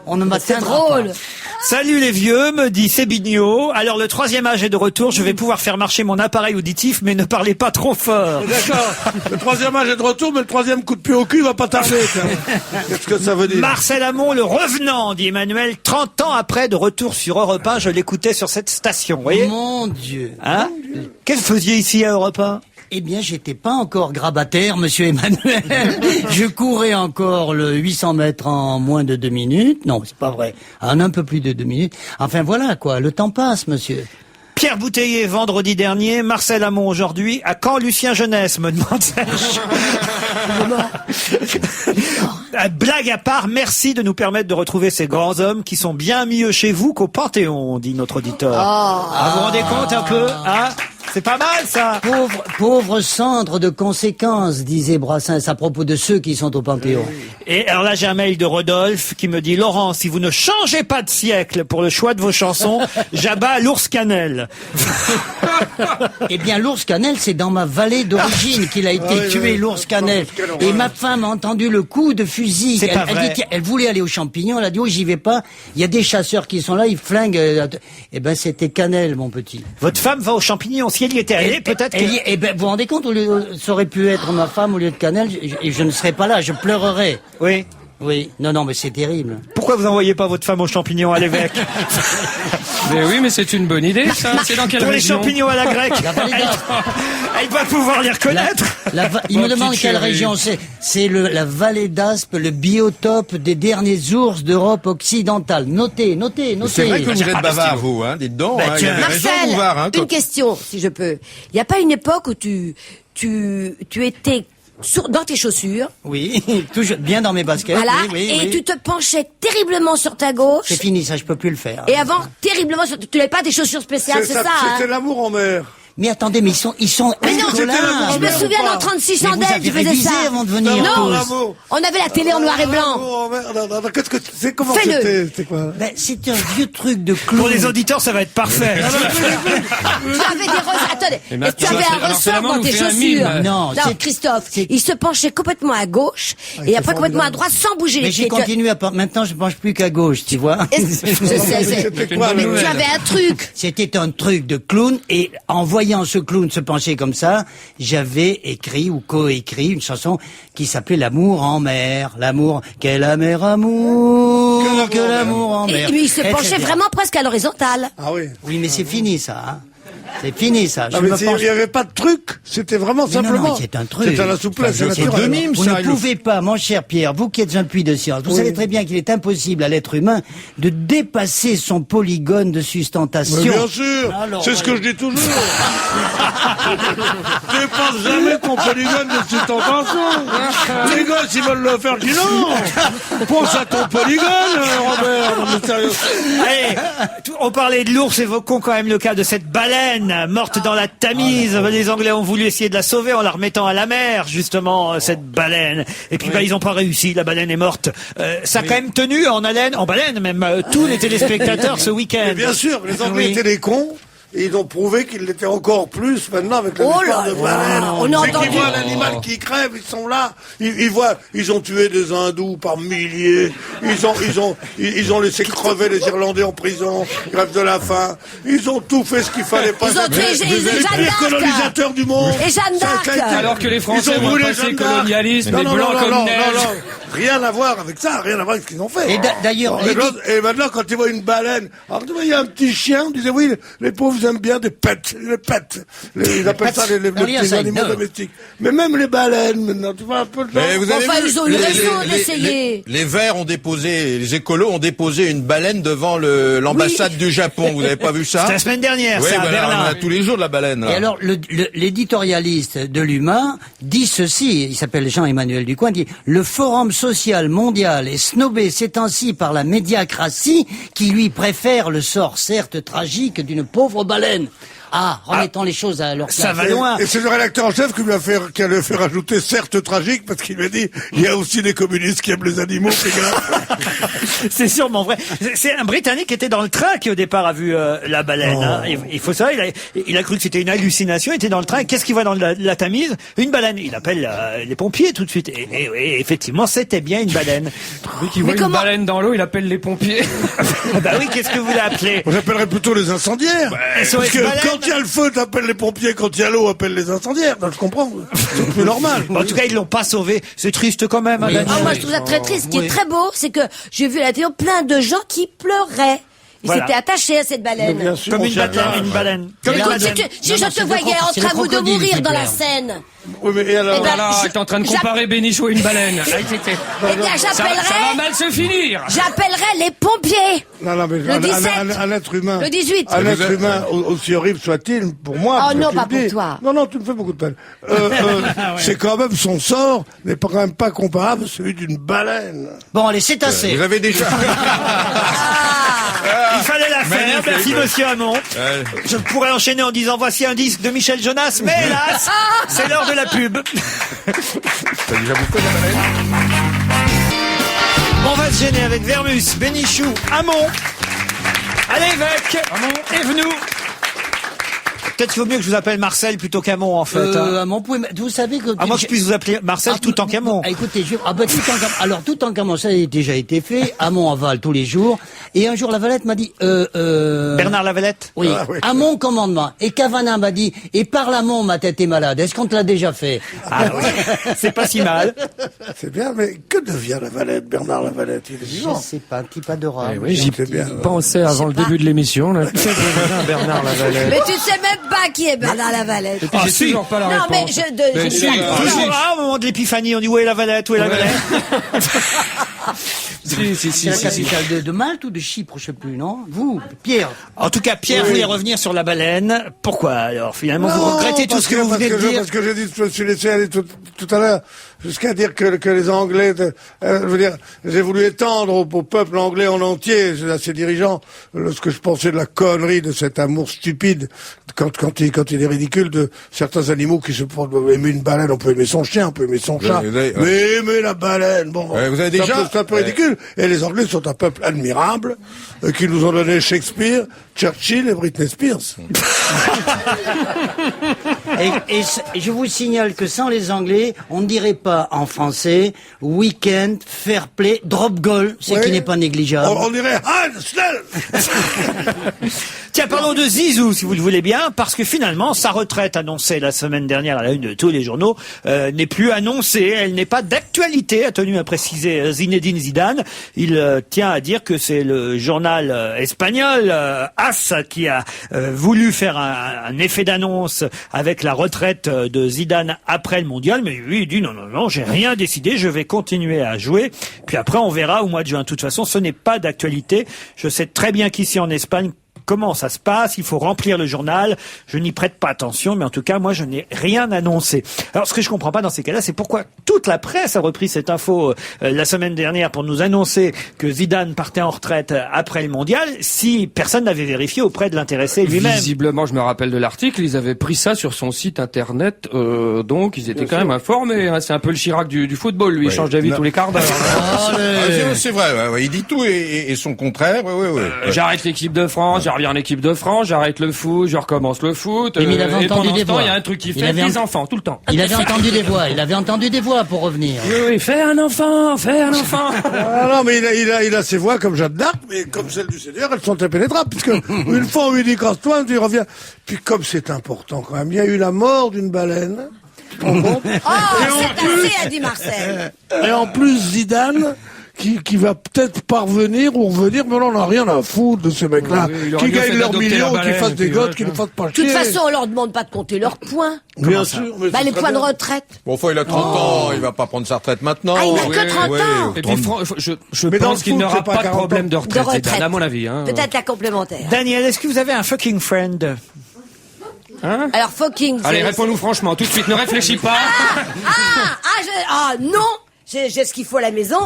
S3: on ne m'atteindra pas.
S4: Drôle.
S1: Salut les vieux, me dit Sébigno. Alors le troisième âge est de retour, je vais pouvoir faire marcher mon appareil auditif, mais ne parlez pas trop fort.
S2: D'accord. Le troisième âge est de retour, mais le troisième coup de pied au cul va pas tarder. Qu'est-ce que ça veut dire?
S1: Marcel Amont, le revenant, dit Emmanuel, 30 ans après, de retour sur Europe 1, je l'écoutais sur cette station, vous voyez?
S3: Mon Dieu.
S1: Hein? Qu'est-ce que vous faisiez ici à Europe 1?
S3: Eh bien, j'étais pas encore grabataire, monsieur Emmanuel. Je courais encore le 800 mètres en moins de 2 minutes. Non, c'est pas vrai. En un peu plus de 2 minutes. Enfin, voilà, quoi. Le temps passe, monsieur.
S1: Pierre Bouteiller, vendredi dernier. Marcel Amont, aujourd'hui. À quand Lucien Jeunesse, me demande Serge. Blague à part, merci de nous permettre de retrouver ces grands hommes qui sont bien mieux chez vous qu'au Panthéon, dit notre auditeur. Vous vous rendez compte un peu, hein? C'est pas mal, ça.
S3: Pauvre cendre de conséquences, disait Brassens à propos de ceux qui sont au Panthéon.
S1: Et alors là, j'ai un mail de Rodolphe qui me dit « Laurent, si vous ne changez pas de siècle pour le choix de vos chansons, j'abats l'ours cannelle. »
S3: Eh bien, l'ours cannelle, c'est dans ma vallée d'origine qu'il a été tué, l'ours cannelle. Et ma femme a entendu le coup de fusil.
S1: C'est pas vrai.
S3: Elle voulait aller aux champignons, elle a dit « Oh, j'y vais pas. Il y a des chasseurs qui sont là, ils flinguent. » Eh ben, c'était cannelle, mon petit.
S1: Votre femme va aux champignons. Si elle y était allée, peut-être que...
S3: Eh ben, vous vous rendez compte, ça aurait pu être ma femme au lieu de cannelle, et je ne serais pas là, je pleurerais.
S1: Oui.
S3: Oui, non, mais c'est terrible.
S1: Pourquoi vous envoyez pas votre femme aux champignons à l'évêque?
S5: Mais oui, mais c'est une bonne idée, ça. C'est dans quelle
S1: Pour les
S5: région?
S1: champignons à la grecque, elle va pouvoir les reconnaître.
S3: Il me demande quelle région c'est. C'est la vallée d'Aspe, le biotope des derniers ours d'Europe occidentale. Notez.
S6: C'est vrai que vous êtes bavard, vous, hein. Dites donc, hein. Il y avait raison,
S4: Marcel,
S6: Bouvard, hein.
S4: une question, si je peux. Il n'y a pas une époque où tu étais dans tes chaussures.
S3: Oui, toujours bien dans mes baskets.
S4: Voilà.
S3: Oui,
S4: et tu te penchais terriblement sur ta gauche.
S3: C'est fini, ça, je peux plus le faire.
S4: Et avant, terriblement sur... Tu n'avais pas des chaussures spéciales, c'est ça, hein?
S2: C'était l'amour en mer.
S3: Mais attendez, mais ils sont
S4: Mais non,
S3: indolables.
S4: je me souviens dans 36
S3: Mais
S4: chandelles,
S3: vous avez
S4: tu faisais
S3: révisé
S4: ça.
S3: avant de venir.
S4: Non,
S2: Bravo.
S4: on avait la télé en noir et blanc.
S2: L'amour en mer. Qu'est-ce que c'est? Comment
S4: Fais-le.
S2: c'était quoi?
S3: Ben, c'est un vieux truc de clown.
S1: Pour les auditeurs, ça va être parfait.
S4: Tu avais des ressorts. Attendez,
S5: Et maintenant,
S4: tu avais un
S5: alors, c'est
S4: ressort
S5: vraiment
S4: dans tes
S5: nous fait un
S4: chaussures.
S5: mime.
S3: Non,
S4: Christophe, il se penchait complètement à gauche et après complètement à droite sans bouger
S3: Mais
S4: les
S3: j'ai
S4: pieds.
S3: continué maintenant je penche plus qu'à gauche, tu vois.
S2: C'était quoi?
S4: Mais tu avais un truc.
S3: C'était un truc de clown et en voyant ce clown se pencher comme ça, j'avais écrit ou coécrit une chanson qui s'appelait L'amour en mer. L'amour, quel amer amour, que l'amour en mer.
S4: Et lui, il se
S3: Très, très
S4: penchait
S3: bien.
S4: vraiment presque à l'horizontale.
S2: Ah oui.
S3: Oui, mais c'est fini ça. Hein. C'est fini, ça.
S2: Non, mais il n'y avait pas de truc. C'était vraiment simplement.
S3: Non, c'est un truc.
S2: C'est à la souplesse, c'est
S3: C'est
S2: naturel.
S3: de mime, vous ne pouvez pas, mon cher Pierre, vous qui êtes un puits de science, vous savez très bien qu'il est impossible à l'être humain de dépasser son polygone de sustentation.
S2: Mais bien sûr,
S3: Alors,
S2: c'est ce que je dis toujours. Dépasse jamais ton polygone de sustentation. Les gosses, ils veulent le faire, dis non. Pense à ton polygone, Robert. Non, mais sérieux.
S1: Allez, on parlait de l'ours, évoquons quand même le cas de cette baleine morte dans la Tamise. Les Anglais ont voulu essayer de la sauver en la remettant à la mer, justement, cette baleine. Et puis, ils n'ont pas réussi, la baleine est morte. Ça a quand même tenu en baleine même, tous les téléspectateurs ce week-end.
S2: Mais bien sûr, les Anglais étaient des cons. Et ils ont prouvé qu'ils l'étaient encore plus maintenant avec la histoire de baleine.
S4: On a
S2: C'est qu'ils
S4: entendu.
S2: voient l'animal qui crève, ils sont là. Ils voient, ils ont tué des hindous par milliers. Ils ont laissé crever les Irlandais en prison, grève de la faim. Ils ont tout fait ce qu'il fallait pas.
S4: Ils ont tué
S2: les
S4: Jeanne
S2: pires
S4: d'Arc.
S2: colonisateurs du monde.
S4: Et Jeanne d'Arc.
S2: Ça a été-
S5: Alors que les Français
S2: Ils ont
S5: ont
S2: brûlé
S5: passé
S2: Jeanne d'Arc.
S5: colonialisme, des blancs comme neige.
S2: Non. Rien à voir avec ça, rien à voir avec ce qu'ils ont fait.
S3: Et d'ailleurs,
S2: Et maintenant, quand ils voient une baleine, alors tu vois, il y a un petit chien, on disait oui, les pauvres ils aiment bien des pets, les pets. Ils appellent ça les petits animaux domestiques. Mais même les baleines, maintenant, tu vois un peu le genre.
S6: Mais vous avez
S4: Enfin,
S6: vu,
S4: ils ont eu raison d'essayer.
S6: les Verts ont déposé, les écolos ont déposé une baleine devant l'ambassade du Japon. Vous n'avez pas vu ça?
S1: C'était la semaine dernière,
S6: Oui,
S1: ça, à
S6: voilà, on
S1: Berlin.
S6: a tous les jours de la baleine.
S3: Et alors, l'éditorialiste de l'Humain dit ceci, il s'appelle Jean-Emmanuel Ducoin, dit « Le Forum social mondial est snobé ces temps-ci par la médiacratie qui lui préfère le sort certes tragique d'une pauvre baleine. » Ah, remettons les choses à leur place.
S1: Ça va loin.
S2: Et c'est le rédacteur en chef qui a fait rajouter certes tragique parce qu'il lui a dit il y a aussi des communistes qui aiment les animaux, c'est grave.
S1: C'est sûrement vrai. C'est un Britannique qui était dans le train qui au départ a vu la baleine. Hein. Il faut savoir, il a cru que c'était une hallucination. Il était dans le train. Qu'est-ce qu'il voit dans la Tamise? Une baleine. Il appelle les pompiers tout de suite. Et effectivement, c'était bien une baleine.
S5: Vu qu'il voit une baleine dans l'eau, il appelle les pompiers.
S1: Bah oui, qu'est-ce que vous l'appelez?
S2: On appellerait plutôt les incendiaires.
S1: SOS
S2: Parce que
S1: baleine.
S2: quand il y a le feu, t'appelles les pompiers. Quand il y a l'eau, appelle les incendiaires. Donc, je comprends. C'est plus normal.
S1: En tout cas, ils l'ont pas sauvé. C'est triste quand même. Hein, Daniel.
S4: Ah, moi, je trouve ça très triste. Ce qui est très beau, c'est que j'ai vu à la télé plein de gens qui pleuraient. Ils
S1: Voilà.
S4: s'étaient attachés à cette baleine.
S2: Bien sûr,
S1: Comme
S2: on
S1: une
S2: s'y
S1: baleine.
S2: attache.
S1: Une baleine.
S3: Mais là,
S4: Écoute,
S3: madame-
S4: si
S3: non,
S4: je
S3: non,
S4: te
S3: c'est
S4: voyais
S3: le
S4: en
S3: c'est
S4: train
S3: le
S4: vous de
S3: crocodile
S4: mourir
S3: qui
S4: dans la
S3: pleure.
S4: Seine,
S2: Oui, mais et alors?
S4: Eh ben,
S5: Voilà, il est en train de comparer Bénichou à une baleine. Ah,
S4: eh bien,
S5: Ça va mal se finir.
S4: j'appellerais les pompiers.
S2: Non, mais
S4: Le 17.
S2: un être humain.
S4: Le 18.
S2: Un être humain, aussi horrible soit-il, pour moi.
S4: Oh
S2: parce que
S4: non,
S2: tu
S4: pas
S2: le
S4: pour
S2: dis.
S4: toi.
S2: Non, tu me fais beaucoup de peine. C'est quand même son sort n'est quand même pas comparable à celui d'une baleine.
S3: Bon, allez, c'est assez.
S6: Vous avez déjà.
S1: Il fallait la faire.
S6: Magnifique.
S1: Merci, monsieur Hamon. Je pourrais enchaîner en disant voici un disque de Michel Jonas, mais hélas, c'est l'heure de la pub. On va se gêner avec Vermus, Bénichou, Hamon, à l'évêque et Venu. Peut-être qu'il vaut mieux que je vous appelle Marcel plutôt qu'Hamon, en fait. hein.
S3: Mon point, vous savez que...
S1: À moins que je puisse vous appeler Marcel tout en qu'Hamon.
S3: Écoutez, tout en Camon, ça a déjà été fait. Hamon avale tous les jours. Et un jour, la Valette m'a dit...
S1: Bernard Lavalette.
S3: Oui,
S2: Ah, oui.
S3: à mon commandement. Et Cavana m'a dit, et par l'amont, ma tête est malade. Est-ce qu'on te l'a déjà fait?
S1: Ah oui, c'est pas si mal.
S2: C'est bien, mais que devient la Valette, Bernard Lavalette? Il est
S3: Je
S2: vivant.
S3: sais pas, un petit pas d'orage.
S5: Oui, j'y
S2: C'est bien.
S5: pensais avant le début de l'émission. Là. Bernard Lavalette.
S4: Mais tu sais même pas qui est Bernard Lavalette.
S1: Ah,
S5: J'ai
S1: si.
S5: toujours pas la
S4: Non, mais
S5: réponse.
S4: je suis
S1: Toujours là, au moment de l'épiphanie, on dit où est la Valette, où est la Valette?
S3: C'est la capitale de Malte ou de Chypre, je sais plus, non? Vous, Pierre.
S1: En tout cas, Pierre voulait revenir sur la baleine. Pourquoi alors? Finalement, vous regrettez tout ce que vous venez de dire?
S2: Parce que j'ai dit, je me suis laissé aller tout à l'heure jusqu'à dire que les Anglais, je veux dire, j'ai voulu étendre au peuple anglais en entier, à ses dirigeants, ce que je pensais de la connerie de cet amour stupide, quand il est ridicule, de certains animaux qui se font aimer une baleine. On peut aimer son chien, on peut aimer son chat, mais aimer la baleine, bon,
S6: Vous avez déjà.
S2: c'est un peu ridicule. Et les Anglais sont un peuple admirable, qui nous ont donné Shakespeare, Churchill et Britney Spears.
S3: Et je vous signale que sans les Anglais, on ne dirait pas en français week-end, fair play, drop goal, ce
S2: Oui.
S3: qui n'est pas négligeable.
S2: On dirait Hans Snell.
S1: Tiens, parlons de Zizou, si vous le voulez bien, parce que finalement, sa retraite annoncée la semaine dernière à la une de tous les journaux n'est plus annoncée. Elle n'est pas d'actualité, a tenu à préciser Zinedine Zidane. Zidane. Il tient à dire que c'est le journal espagnol AS qui a voulu faire un effet d'annonce avec la retraite de Zidane après le mondial. Mais lui, il dit non, j'ai rien décidé, je vais continuer à jouer. Puis après, on verra au mois de juin. De toute façon, ce n'est pas d'actualité. Je sais très bien qu'ici en Espagne, comment ça se passe, il faut remplir le journal, je n'y prête pas attention, mais en tout cas, moi, je n'ai rien annoncé. Alors, ce que je comprends pas dans ces cas-là, c'est pourquoi toute la presse a repris cette info la semaine dernière pour nous annoncer que Zidane partait en retraite après le mondial, si personne n'avait vérifié auprès de l'intéressé lui-même.
S5: Visiblement, je me rappelle de l'article, ils avaient pris ça sur son site internet, donc ils étaient quand même informés. Hein. C'est un peu le Chirac du football, lui, il change d'avis tous les quarts d'heure.
S6: C'est vrai, il dit tout et son contraire.
S5: J'arrête l'équipe de France, je reviens en équipe de France, j'arrête le foot, je recommence le foot.
S3: Mais il avait entendu des voix.
S5: Il y a un truc qui fait des enfants tout le temps.
S3: Il avait entendu des voix pour revenir.
S5: Oui, fais un enfant.
S2: Non, mais il a ses voix comme Jeanne d'Arc, mais comme celle du Seigneur, elles sont impénétrables, puisque une fois on lui dit casse-toi, il revient. Puis comme c'est important quand même, il y a eu la mort d'une baleine.
S4: Oh, c'est assez, a dit Marcel.
S2: Et en plus Zidane, qui va peut-être parvenir ou revenir, mais là on n'a rien à foutre de ces mecs-là, qui gagnent leurs millions, qui fassent des gosses, qui ne fassent pas chier.
S4: De toute façon, on leur demande pas de compter leurs points.
S2: Bien sûr. Mais
S4: les points de retraite.
S6: Bon, enfin, il a 30 ans, il va pas prendre sa retraite maintenant.
S4: Ah, il n'a que 30 ans.
S5: Et puis, je pense qu'il n'aura pas de problème de retraite, à mon avis. Hein.
S4: Peut-être la complémentaire.
S1: Daniel, est-ce que vous avez un fucking friend?
S5: Hein?
S4: Alors, fucking...
S5: Allez, réponds-nous franchement, tout de suite, ne réfléchis pas.
S4: Non, j'ai ce qu'il faut à la maison.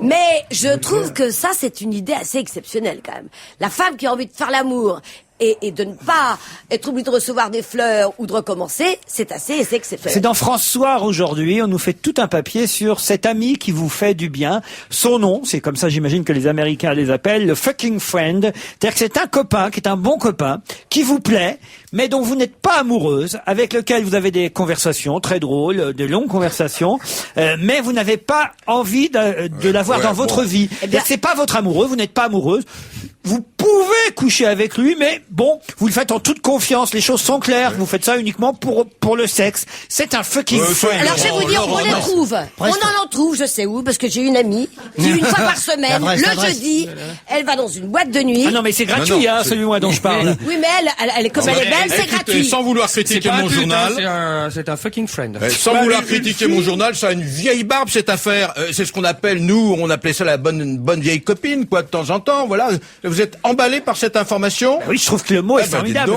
S4: Mais je trouve que ça, c'est une idée assez exceptionnelle quand même. La femme qui a envie de faire l'amour et de ne pas être obligée de recevoir des fleurs ou de recommencer, c'est exceptionnel.
S1: C'est dans France Soir aujourd'hui, on nous fait tout un papier sur cet ami qui vous fait du bien. Son nom, c'est comme ça j'imagine que les Américains les appellent, le fucking friend. C'est-à-dire que c'est un copain, qui est un bon copain, qui vous plaît, mais dont vous n'êtes pas amoureuse, avec lequel vous avez des conversations très drôles, de longues conversations, mais vous n'avez pas envie de l'avoir dans votre vie. C'est pas votre amoureux, vous n'êtes pas amoureuse. Vous pouvez coucher avec lui, mais bon, vous le faites en toute confiance, les choses sont claires, vous faites ça uniquement pour le sexe. C'est un fucking friend.
S4: Alors je vais vous dire, on les trouve. On en trouve, je sais où, parce que j'ai une amie qui, une fois par semaine, le jeudi, elle va dans une boîte de nuit.
S1: Ah non, mais c'est gratuit, hein, celui-là dont je parle.
S4: Oui, mais elle comme elle est belle, c'est gratuit.
S6: Sans vouloir critiquer mon journal.
S5: C'est un fucking friend.
S6: Sans vouloir critiquer mon journal, ça a une vieille barbe, cette affaire. C'est ce qu'on appelle, nous, on appelait ça la bonne vieille copine, quoi, de temps en temps, voilà. Vous êtes emballé par cette information?
S1: Oui, je trouve que le mot est formidable.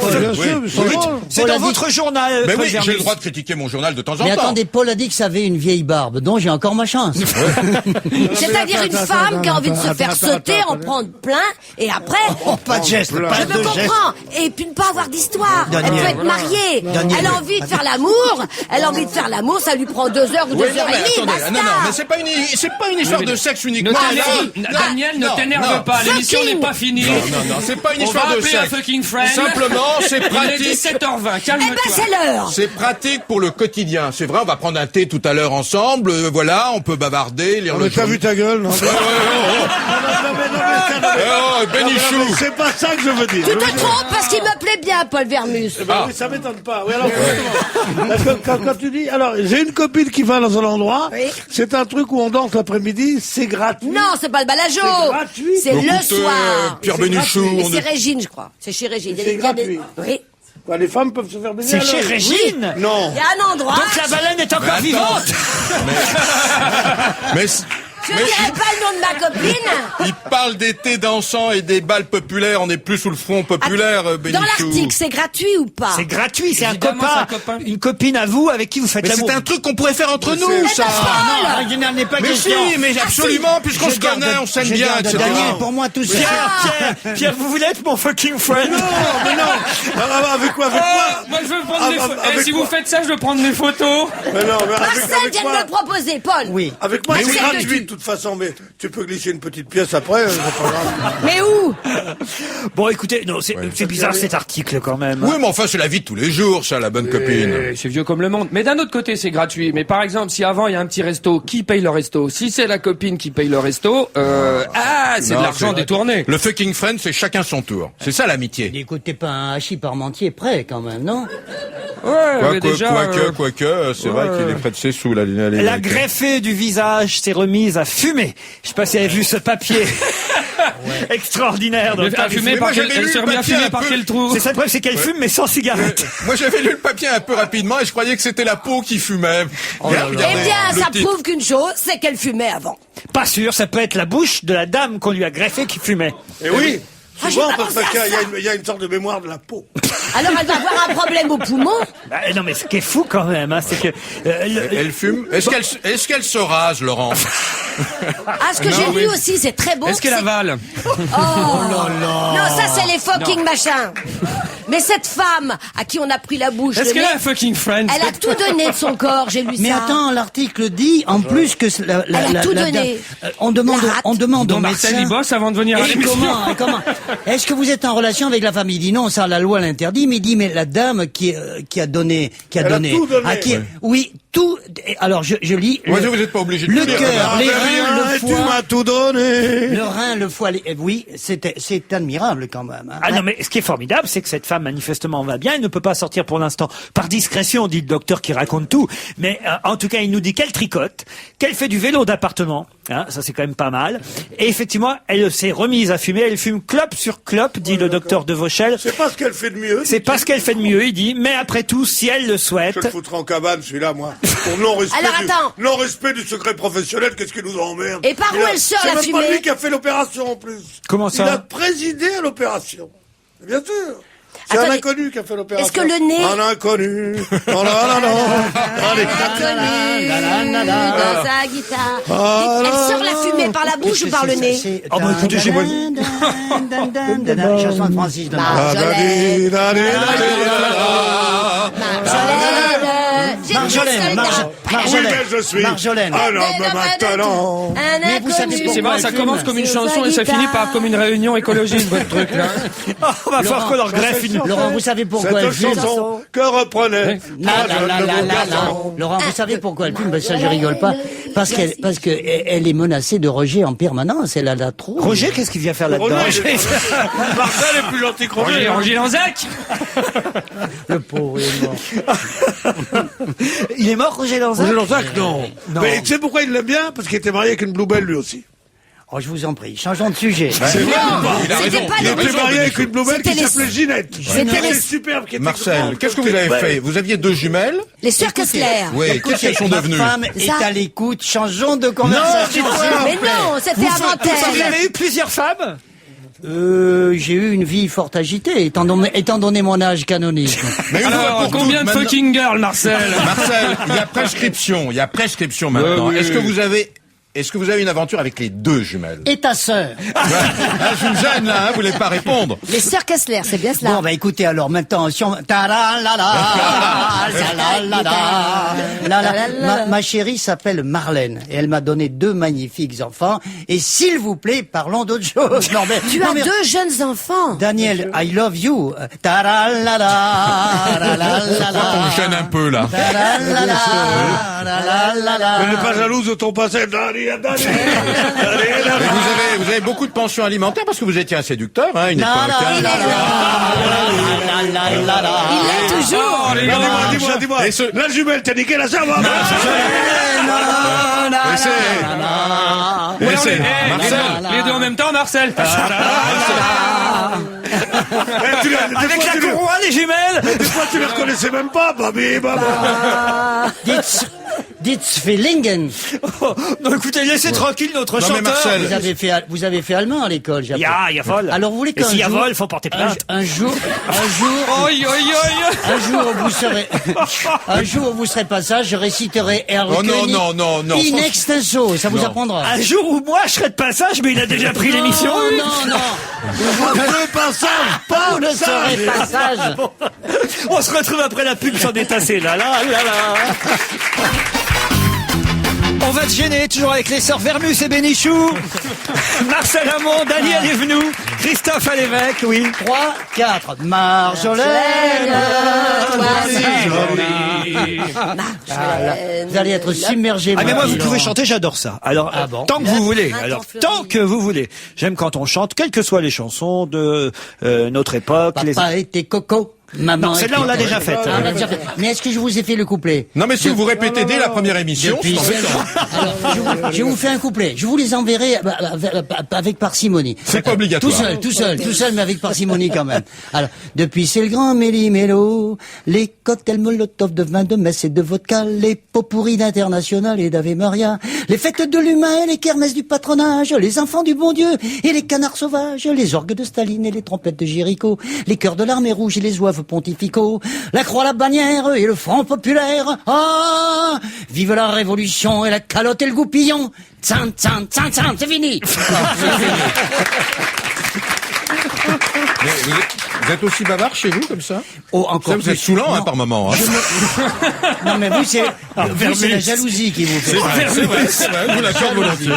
S1: C'est dans votre journal.
S6: Mais oui, j'ai le droit de critiquer mon journal de temps en temps.
S3: Mais attendez, Paul a dit que ça avait une vieille barbe, donc j'ai encore ma chance.
S4: C'est-à-dire une femme qui a envie de se faire sauter, en prendre plein, et après...
S3: Pas de geste,
S4: Je me comprends. Et puis ne pas avoir d'histoire. Elle peut être mariée. Elle a envie de faire l'amour. Ça lui prend 2 heures ou 2 heures et demie. Basta.
S6: Non, mais c'est pas une histoire de sexe uniquement.
S5: Daniel, ne t'énerve pas. L'émission n'est pas finie.
S6: Non, c'est pas une histoire de sexe.
S5: On va appeler un fucking friend.
S6: Simplement, c'est pratique.
S5: Il est 17h20, calme-toi.
S4: C'est l'heure.
S6: C'est pratique pour le quotidien. C'est vrai, on va prendre un thé tout à l'heure ensemble. Voilà, on peut bavarder, lire le journal.
S2: T'as vu ta gueule, non?
S6: Bénichou.
S2: C'est pas ça que je veux dire.
S4: Tu te trompes parce qu'il me plaît bien, Paul Vermus.
S2: Oui, ça m'étonne pas. Oui, alors, quand tu dis, alors, j'ai une copine qui va dans un endroit, c'est un truc où on danse l'après-midi, c'est gratuit.
S4: Non, c'est pas le balajo.
S2: C'est gratuit.
S4: C'est le soir.
S6: Pierre Bénichou.
S4: Et c'est Régine, je crois. C'est chez Régine.
S2: C'est gratuit.
S4: Oui.
S2: Les femmes peuvent se faire baiser.
S1: C'est chez Régine?
S2: Non.
S4: Il y a un endroit.
S1: Donc la baleine est encore vivante.
S6: Mais
S4: Je ne dirai pas le nom de ma copine.
S6: il parle d'été dansant et des balles populaires. On n'est plus sous le front populaire, Bénichou.
S4: Dans l'article, c'est gratuit ou pas?
S1: C'est gratuit, c'est un
S5: Évidemment,
S1: copain,
S5: c'est un copain.
S1: une copine à vous avec qui vous faites
S6: Mais
S1: l'amour.
S6: c'est un truc qu'on pourrait faire entre nous, ça.
S1: Il n'est pas
S6: Mais
S1: question.
S6: si, mais absolument, puisqu'on se connaît, on s'aime bien, etc.
S3: Daniel, pour moi, tout ça.
S1: Pierre, vous voulez être mon fucking friend?
S2: Mais non. Avec quoi?
S5: Moi, je veux prendre des photos. Si vous faites ça, je veux prendre des photos.
S2: Mais non, mais
S4: Marcel vient de me le proposer, Paul.
S3: Oui.
S2: avec moi,
S4: Mais
S2: c'est
S4: oui.
S2: gratuit de toute façon, mais tu peux glisser une petite pièce après, c'est pas grave.
S4: Mais où?
S1: Bon, écoutez, non, c'est bizarre cet article quand même.
S6: Oui, mais enfin, c'est la vie de tous les jours, ça, la bonne copine.
S5: C'est vieux comme le monde. Mais d'un autre côté, c'est gratuit. Mais par exemple, si avant il y a un petit resto, qui paye le resto? Si c'est la copine qui paye le resto, c'est de l'argent détourné.
S6: Le fucking friend, c'est chacun son tour. C'est ça l'amitié.
S3: Écoute, t'es pas un hachis parmentier près, quand même, non?
S5: Ouais, mais déjà.
S6: Quoique, c'est vrai qu'il est près de ses sous, là.
S1: La greffée du visage s'est remise va fumer. Je sais pas si vous avez vu ce papier extraordinaire.
S5: Elle fumé par quel, elle s'est remis à fumer par quel trou?
S1: C'est ça le problème, c'est qu'elle fume mais sans cigarette.
S6: Moi, j'avais lu le papier un peu rapidement et je croyais que c'était la peau qui fumait.
S4: Eh bien, ça prouve qu'une chose, c'est qu'elle fumait avant.
S1: Pas sûr, ça peut être la bouche de la dame qu'on lui a greffée qui fumait.
S2: Et oui,
S4: Ah,
S2: souvent
S4: j'ai pas
S2: parce
S4: pensé à
S2: qu'il
S4: ça.
S2: y a une sorte de mémoire de la peau.
S4: Alors, elle va avoir un problème au poumon.
S1: Bah, non mais ce qui est fou quand même, hein, c'est que
S6: Elle fume. Est-ce qu'elle se rase, Laurent?
S4: Ah, ce que j'ai lu aussi, c'est très beau.
S5: Est-ce qu'elle avale?
S4: Non, ça, c'est les fucking machins. Mais cette femme, à qui on a pris la bouche,
S5: Est-ce
S4: le
S5: qu'elle
S4: nez,
S5: a un fucking friend?
S4: elle a tout donné de son corps, j'ai lu
S3: Mais
S4: ça.
S3: attends, l'article dit en plus que
S4: Elle a tout donné.
S3: on demande
S4: La rate.
S3: au
S5: Marcel, il
S3: médecin.
S5: bosse avant de venir à
S3: Et
S5: l'émission.
S3: comment est-ce que vous êtes en relation avec la famille? Il dit non, ça la loi l'interdit, mais il dit mais la dame qui a donné,
S2: Elle a tout donné.
S3: oui, tout. Alors je lis.
S6: Moi, vous n'êtes pas obligé de
S3: Le
S6: le dire.
S3: cœur, les reins, le
S2: Tu
S3: foie,
S2: m'as tout donné.
S3: le rein, le foie. Oui, c'est admirable quand même. Hein.
S1: ah non mais ce qui est formidable, c'est que cette femme manifestement va bien. Elle ne peut pas sortir pour l'instant par discrétion, dit le docteur qui raconte tout. Mais en tout cas, il nous dit qu'elle tricote, qu'elle fait du vélo d'appartement. Hein, ça c'est quand même pas mal. Et effectivement, elle s'est remise à fumer. Elle fume clope sur clope, dit le docteur de Vauchel.
S2: C'est pas ce qu'elle fait de mieux.
S1: C'est pas ce qu'elle fait de mieux, il dit. Mais après tout, si elle le
S2: Je
S1: souhaite.
S2: le foutrai en cabane, celui-là, moi. Pour non-respect
S4: Alors, attends.
S2: non-respect du secret professionnel, qu'est-ce qui nous emmerde?
S4: Et par où elle sort, la
S2: C'est même pas
S4: fumée
S2: lui qui a fait l'opération, en plus.
S1: Comment ça
S2: Il a présidé à l'opération. Bien sûr. C'est un
S4: Attendez.
S2: inconnu qui a fait l'opération.
S4: Est-ce que le nez-
S2: Un inconnu. Non, non, non, non. Allez.
S4: Inconnu dans sa guitare. Dites, elle sort la fumée par la bouche ou par le nez?
S1: Oh, bah, écoutez, j'ai pas-
S3: Chanson de Francis de
S2: Ah,
S4: Marjolaine.
S3: Marjolaine,
S2: Oui, mais je suis
S3: Marjolaine.
S2: un homme maintenant.
S3: Mais vous savez
S5: C'est
S3: pourquoi
S5: marrant,
S3: elle
S5: ça
S3: fume
S5: commence comme une chanson et ça finit par comme une réunion écologique, votre truc, là.
S1: On va falloir qu'on leur greffe une.
S3: Laurent, vous savez pourquoi elle
S2: Cette
S3: fume?
S2: chanson que reprenait
S3: La, la, la, la, la, la. Laurent, vous savez pourquoi elle fume? Ben, ça, je rigole pas. Parce que elle est menacée de rejet en permanence. Elle a la trouille.
S1: Roger, qu'est-ce qu'il vient faire là-dedans?
S2: Marcel est plus gentil que Roger.
S5: Roger Lanzac.
S3: Le pauvre, il est mort.
S1: Il est mort, Roger Lanzac?
S2: Roger Lanzac, non. Mais tu sais pourquoi il l'aime bien? Parce qu'il était marié avec une Bluebell, lui aussi.
S3: Oh, je vous en prie, changeons de sujet.
S2: C'est vrai ou pas?
S6: Il a
S4: C'était
S6: raison.
S4: pas
S2: Il
S4: les-
S2: était marié avec une Bluebell
S4: C'était
S2: qui
S4: les-
S2: s'appelait Ginette.
S4: C'était les-
S2: Superbe. Qui était
S6: Marcel,
S2: grande.
S6: qu'est-ce que vous avez fait? Vous aviez deux jumelles?
S4: Les sœurs Kessler.
S6: Oui, qu'est-ce qu'elles sont
S3: Ma
S6: devenues?
S3: femme est
S4: Ça.
S3: à l'écoute, changeons de conversation.
S2: Non,
S3: s'il vous
S4: Mais
S3: plaît.
S4: non, c'était
S1: Vous
S4: avant-elle.
S1: avez eu plusieurs femmes?
S3: J'ai eu une vie fort agitée, étant donné mon âge canonique.
S6: Mais une fois
S5: Alors,
S6: pour
S5: combien
S6: toutes,
S5: de fucking girls, Marcel?
S6: Marcel, il y a prescription maintenant.
S5: Oui.
S6: Est-ce que vous avez une aventure avec les deux jumelles?
S3: Et ta sœur?
S6: Je me gêne là, vous voulez pas répondre.
S4: Les sœurs Kessler, c'est bien cela.
S3: Bon, bah écoutez, alors maintenant, si on... Ma chérie s'appelle Marlène et elle m'a donné deux magnifiques enfants. Et s'il vous plaît, parlons d'autre chose. Non, mais,
S4: Tu
S3: non,
S4: as
S3: mais-
S4: deux jeunes enfants.
S3: Daniel, I love you.
S6: On me gêne un peu là.
S2: Elle n'est pas jalouse de ton passé.
S6: Mais vous avez beaucoup de pensions alimentaires parce que vous étiez un séducteur, hein, une époque. hein.
S4: Il l'est toujours.
S5: Oh, les gars.
S2: Dis-moi.
S6: Et ce-
S2: La jumelle, t'as niqué la servante.
S6: Et c'est
S5: Eh,
S6: Marcel.
S5: les deux en même temps, Marcel.
S1: Avec la courroie, les jumelles?
S2: Des fois, tu les reconnaissais même pas. Babi, baba.
S3: Dites Zwillingen.
S1: Oh, non, écoutez, laissez tranquille notre
S6: Non, mais
S1: chanteur.
S6: Marcel.
S3: Vous avez fait allemand à l'école, j'ai appris.
S1: Il y a vol.
S3: Alors vous voulez
S1: Et
S3: qu'un
S1: s'il y a
S3: jour-
S1: vol, faut porter plainte.
S3: un jour,
S5: Oi, oi, oi.
S3: un jour vous serez pas ça, je réciterai Erl
S6: Oh, non,
S3: König
S6: non, non, non.
S3: in extenso, ça vous
S6: Non.
S3: apprendra.
S1: Un jour où moi je serai de passage, mais il a déjà pris l'émission. lui.
S3: Non.
S2: Le passage,
S3: Vous ne serez pas sage.
S1: On se retrouve après la pub sans détasser. Là. On va te gêner, toujours avec les sœurs Vermus et Bénichou. Marcel Amont, Daniel Evenou, Christophe Alévêque, oui.
S3: 3, 4. Marjolaine. Vous allez être submergé.
S1: Ah mais moi vous
S3: Laurent.
S1: pouvez chanter, j'adore ça. Alors
S3: Ah bon.
S1: tant que vous voulez.
S4: Printemps
S1: Alors
S4: fleuri.
S1: tant que vous voulez. J'aime quand on chante, quelles que soient les chansons de notre époque.
S3: Papa était coco. Maman
S1: Non, celle-là, on l'a déjà faite.
S3: Ah, on l'a déjà faite. Mais est-ce que je vous ai fait le couplet?
S6: Non, mais si vous répétez dès la première émission,
S3: Depuis
S6: c'est embêtant.
S3: Alors, je vous fais un couplet. Je vous les enverrai avec parcimonie.
S6: C'est pas obligatoire.
S3: Tout seul, mais avec parcimonie quand même. Alors, depuis c'est le grand méli-mélo, les cocktails Molotov de vin de messe et de vodka, les pots pourris d'International et d'Ave Maria, les fêtes de l'humain et les kermesses du patronage, les enfants du bon Dieu et les canards sauvages, les orgues de Staline et les trompettes de Jéricho, les chœurs de l'armée rouge et les zouaves pontificaux, la croix, la bannière et le front populaire. Ah, vive la révolution et la calotte et le goupillon. Tsan, tsan, tsan, tsan, c'est fini.
S6: Mais vous êtes aussi bavard chez vous, comme ça?
S3: Oh, encore
S6: Vous êtes
S3: plus.
S6: saoulant, hein,
S3: Non.
S6: par moment. Hein.
S3: Non, mais vous, c'est la jalousie qui vous fait.
S6: C'est vrai, vous l'accorde volontiers.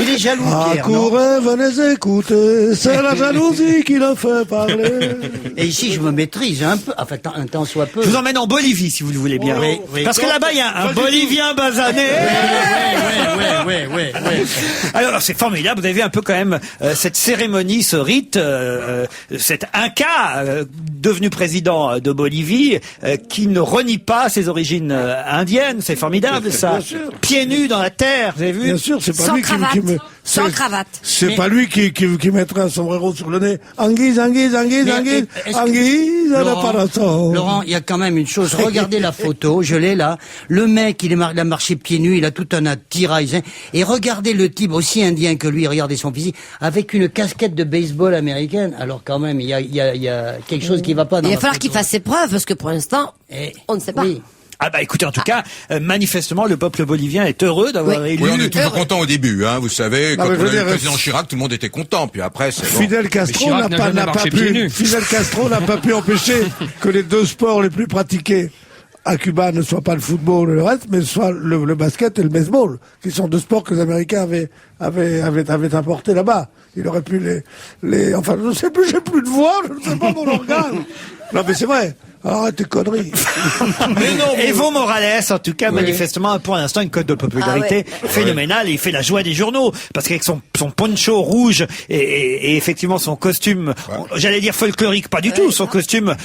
S3: Il est jaloux, Pierre, non?
S2: Accourez, venez écouter, c'est la jalousie qui le fait parler.
S3: Et ici, je me maîtrise un peu, enfin, un temps soit peu.
S1: Je vous emmène en Bolivie, si vous le voulez bien.
S3: Oui, oui.
S1: Parce que là-bas, il y a un Bolivien basané.
S3: Ouais.
S1: Alors, c'est formidable. Vous avez vu un peu quand même cette cérémonie, ce rite, cet Inca devenu président de Bolivie, qui ne renie pas ses origines indiennes. C'est formidable, ça.
S2: Bien sûr.
S1: Pieds nus dans la terre, vous avez vu?
S2: Bien sûr, c'est pas
S4: Sans
S2: lui
S4: cravate. Sans cravate.
S2: C'est pas lui qui mettrait un sombrero sur le nez. Anguise,
S3: Mais, est-ce que-
S2: anguise, à la parasol.
S3: Laurent, il y a quand même une chose. Regardez la photo, je l'ai là. Le mec, il a marché pieds nus, il a tout un attirail. Hein. Et regardez le type aussi indien que lui, regardez son physique, avec une casquette de baseball américaine. Alors quand même, il y a quelque chose qui va pas dans
S4: Il va
S3: la
S4: falloir
S3: photo.
S4: qu'il fasse ses preuves, parce que pour l'instant,
S3: Eh,
S4: on ne sait pas.
S3: Oui.
S1: Ah bah écoutez, en tout cas, manifestement, le peuple bolivien est heureux d'avoir élu.
S6: Oui, on est toujours content au début, hein, vous savez, quand
S2: mais
S6: on
S2: je
S6: a
S2: veux
S6: eu le
S2: dire,
S6: président Chirac, tout le monde était content, puis après, c'est bon.
S2: Fidel Castro
S5: Chirac n'a jamais marché pieds nus.
S2: Fidel Castro n'a pas pu empêcher que les deux sports les plus pratiqués à Cuba ne soient pas le football et le reste, mais soit le basket et le baseball, qui sont deux sports que les Américains avaient importés là-bas. Il aurait pu enfin, je ne sais plus, j'ai plus de voix, je ne sais pas mon organe. Non, mais c'est vrai. Arrête tes conneries.
S1: Evo Morales, en tout cas, manifestement, a pour l'instant une cote de popularité phénoménale. Et il fait la joie des journaux. Parce qu'avec son poncho rouge et effectivement son costume, j'allais dire folklorique, pas du tout, son costume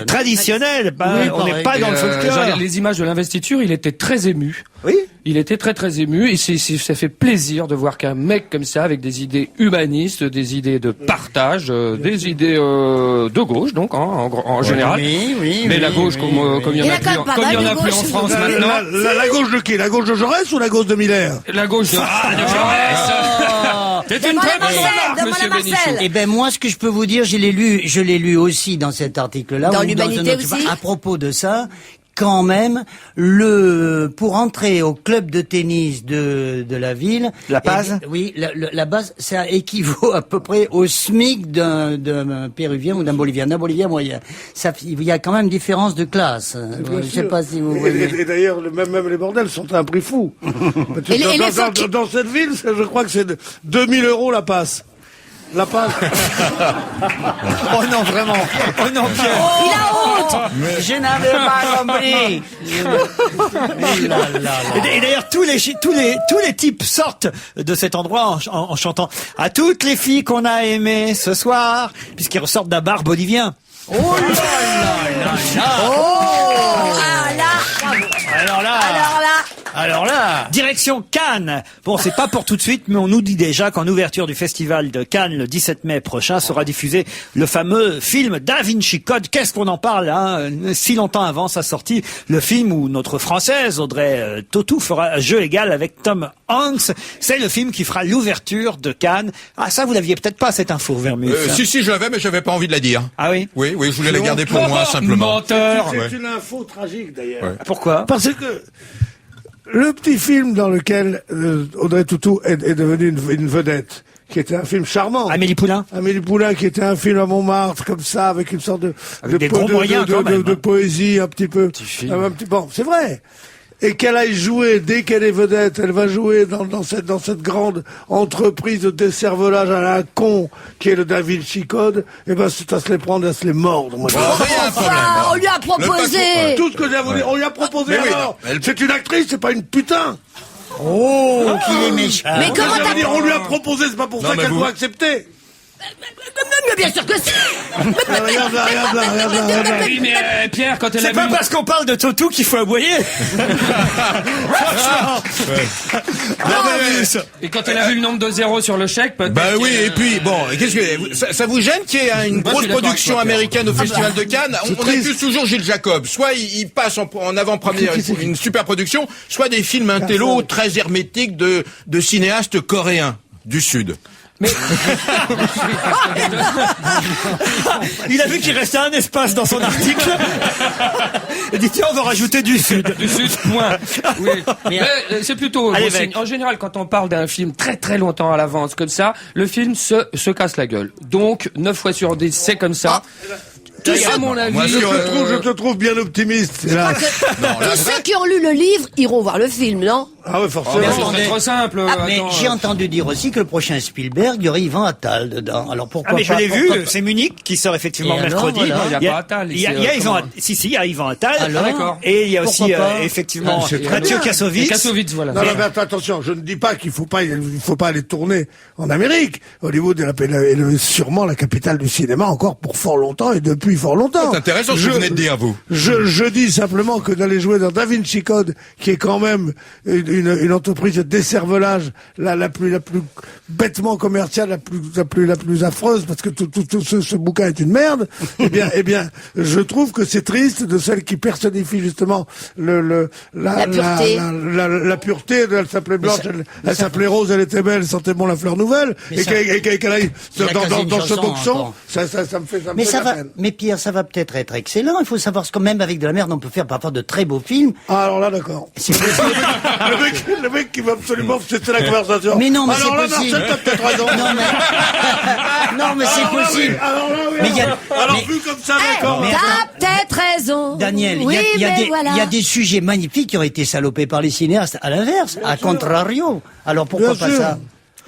S1: traditionnel. Ben,
S3: Oui,
S1: on n'est
S3: pareil.
S1: pas dans le
S5: j'ai
S1: folklore.
S5: regardé les images de l'investiture, il était très ému.
S1: Oui.
S5: Il était très ému et ça fait plaisir de voir qu'un mec comme ça, avec des idées humanistes, des idées de partage, des idées de gauche, donc en général.
S3: Oui,
S5: Mais la gauche, comme il y en
S4: Il
S5: a
S4: a quand même pas
S5: comme il y en
S4: mal
S5: a
S4: de
S5: plus en
S4: gauche.
S5: France maintenant.
S2: La gauche de qui? La gauche de Jaurès ou la gauche de Miller?
S5: La gauche de Jaurès. C'est une très bonne remarque, monsieur Bénichou.
S3: Eh ben moi, ce que je peux vous dire, je l'ai lu aussi dans cet article-là.
S4: Dans
S3: ou
S4: l'Humanité
S3: un autre-
S4: aussi.
S3: À propos de ça, quand même, pour entrer au club de tennis de la ville.
S1: La base?
S3: Oui, la base, ça équivaut à peu près au SMIC d'un Péruvien ou d'un Bolivien moyen. Il y a quand même différence de classe. Je sais pas si vous voyez.
S2: Et d'ailleurs, même les bordels sont à un prix fou.
S4: Et les gens qui-
S2: Dans cette ville, je crois que c'est 2000 € la passe. La passe.
S1: Oh non, vraiment. Oh non, Pierre.
S4: Il a honte.
S3: Je n'avais pas compris.
S1: Et d'ailleurs, tous les types sortent de cet endroit en chantant à toutes les filles qu'on a aimées ce soir, puisqu'ils ressortent d'un bar bolivien.
S4: Ah là.
S1: Alors là, direction Cannes. Bon, c'est pas pour tout de suite, mais on nous dit déjà qu'en ouverture du festival de Cannes le 17 mai prochain sera diffusé le fameux film Da Vinci Code. Qu'est-ce qu'on en parle, hein, si longtemps avant sa sortie, le film où notre Française Audrey Tautou fera jeu égal avec Tom Hanks. C'est le film qui fera l'ouverture de Cannes. Ah, ça, vous l'aviez peut-être pas, cette info, Vermus.
S6: Si, je l'avais, mais j'avais pas envie de la dire.
S1: Ah oui?
S6: Oui, je voulais la garder pour moi, simplement.
S5: Menteur.
S2: C'est une info tragique d'ailleurs.
S6: Ouais.
S1: Pourquoi?
S2: Parce que le petit film dans lequel Audrey Tautou est devenue une vedette, qui était un film charmant.
S1: Amélie Poulain?
S2: Amélie Poulain, qui était un film à Montmartre, comme ça, avec une sorte
S1: Avec des gros moyens, quand même,
S2: de poésie, un petit peu. Bon, c'est vrai. Et qu'elle aille jouer, dès qu'elle est vedette, elle va jouer dans cette grande entreprise de décervelage à la con, qui est le Da Vinci Code, et ben, c'est à se les prendre et à se les mordre, moi.
S6: Bon, il y a un problème.
S4: Ah, on lui a
S6: Le patron-
S4: proposé.
S2: Tout ce que j'ai à vous dire, on lui a proposé
S6: Mais oui,
S2: alors.
S6: non, elle-
S2: C'est une actrice, c'est pas une putain.
S3: Oh, qu'il est méchant.
S4: Mais comment
S2: Je veux
S4: t'as...
S2: dire, on lui a proposé, c'est pas pour
S6: Non,
S2: ça
S6: mais
S2: qu'elle
S6: vous-
S2: doit accepter.
S4: Mais bien sûr que si.
S2: Regarde là.
S5: Oui, mais Pierre, quand elle a
S1: C'est pas
S5: vu...
S1: parce qu'on parle de Totou qu'il faut aboyer. Franchement.
S5: Et quand elle a vu le nombre de zéros sur le chèque, peut-être...
S6: Bah oui, et puis, bon, qu'est-ce que, ça vous gêne qu'il y ait une
S5: Moi, je
S6: grosse
S5: suis d'accord
S6: production
S5: avec toi,
S6: américaine au Festival de Cannes? On accuse toujours Gilles Jacob. Soit il passe en avant-première une super production, soit des films intello très hermétiques de cinéastes coréens du Sud.
S5: Mais...
S1: Il a vu qu'il restait un espace dans son article. Il dit tiens, on va rajouter du Sud.
S5: Du Sud, point. Oui. Mais c'est plutôt
S1: Allez,
S5: bon signe. En général, quand on parle d'un film très très longtemps à l'avance comme ça, le film se casse la gueule. Donc, 9 fois sur 10, c'est comme ça. Tout à mon avis.
S6: Moi,
S2: Je te trouve bien optimiste. Là.
S4: Tous ceux qui ont lu le livre iront voir le film, non?
S2: Ah ouais,
S5: Oh,
S2: forcément.
S5: mais c'est trop simple.
S3: Mais
S5: Attends,
S3: j'ai entendu dire aussi que le prochain Spielberg, il y aurait Yvan Attal dedans. Alors pourquoi
S1: Ah mais je
S3: pas,
S1: l'ai vu,
S3: pourquoi pas
S1: c'est Munich qui sort effectivement
S3: Et alors,
S1: mercredi.
S3: voilà.
S5: Il y a pas Attal,
S1: Il y a
S5: c'est,
S1: Yvan
S5: comment
S1: Attal. Si, il y a Yvan Attal.
S3: Alors,
S5: d'accord.
S1: Et il y a aussi
S3: Pourquoi pas
S1: effectivement
S2: Ah, c'est très
S1: Mathieu
S2: bien.
S5: Et
S1: Kassovitz.
S5: Kassovitz, voilà.
S2: Non, mais attention, je ne dis pas qu'il faut pas aller tourner en Amérique. Hollywood est sûrement la capitale du cinéma encore pour fort longtemps et depuis fort longtemps.
S6: C'est intéressant ce que vous venez de dire, vous.
S2: Je dis simplement que d'aller jouer dans Da Vinci Code, qui est quand même une entreprise de décervelage la plus bêtement commerciale, la plus affreuse, parce que tout ce bouquin est une merde. eh bien, je trouve que c'est triste de celle qui personnifie justement la
S4: pureté.
S2: La pureté. Elle s'appelait Blanche, elle s'appelait Rose, elle était belle, elle sentait bon la fleur nouvelle,
S3: Mais
S2: et
S3: ça-
S2: qu'elle aille
S3: Il a quasi une
S2: dans ce
S3: chanson
S2: boxon,
S3: encore.
S2: ça me fait
S3: Mais
S2: de
S3: ça
S2: la
S3: va,
S2: peine.
S3: mais Pierre, ça va peut-être être excellent. Il faut savoir ce que même avec de la merde, on peut faire parfois de très beaux films.
S2: Ah, alors là, d'accord.
S3: C'est possible.
S2: le mec qui veut absolument c'était la conversation.
S3: Mais non, mais
S2: alors
S3: c'est
S2: là,
S3: possible.
S2: Marcel, t'as peut-être raison.
S3: Non, mais c'est
S2: Alors là,
S3: possible.
S2: oui, alors là, oui.
S3: Mais il y a-
S2: alors
S3: mais-
S2: vu comme ça, d'accord.
S3: Mais
S4: T'as peut-être raison.
S3: Daniel,
S4: oui,
S3: il y a
S4: mais
S3: des,
S4: voilà.
S3: il y a des sujets magnifiques qui ont été salopés par les cinéastes. À l'inverse, à contrario. Alors pourquoi
S2: Bien
S3: pas
S2: sûr.
S3: ça?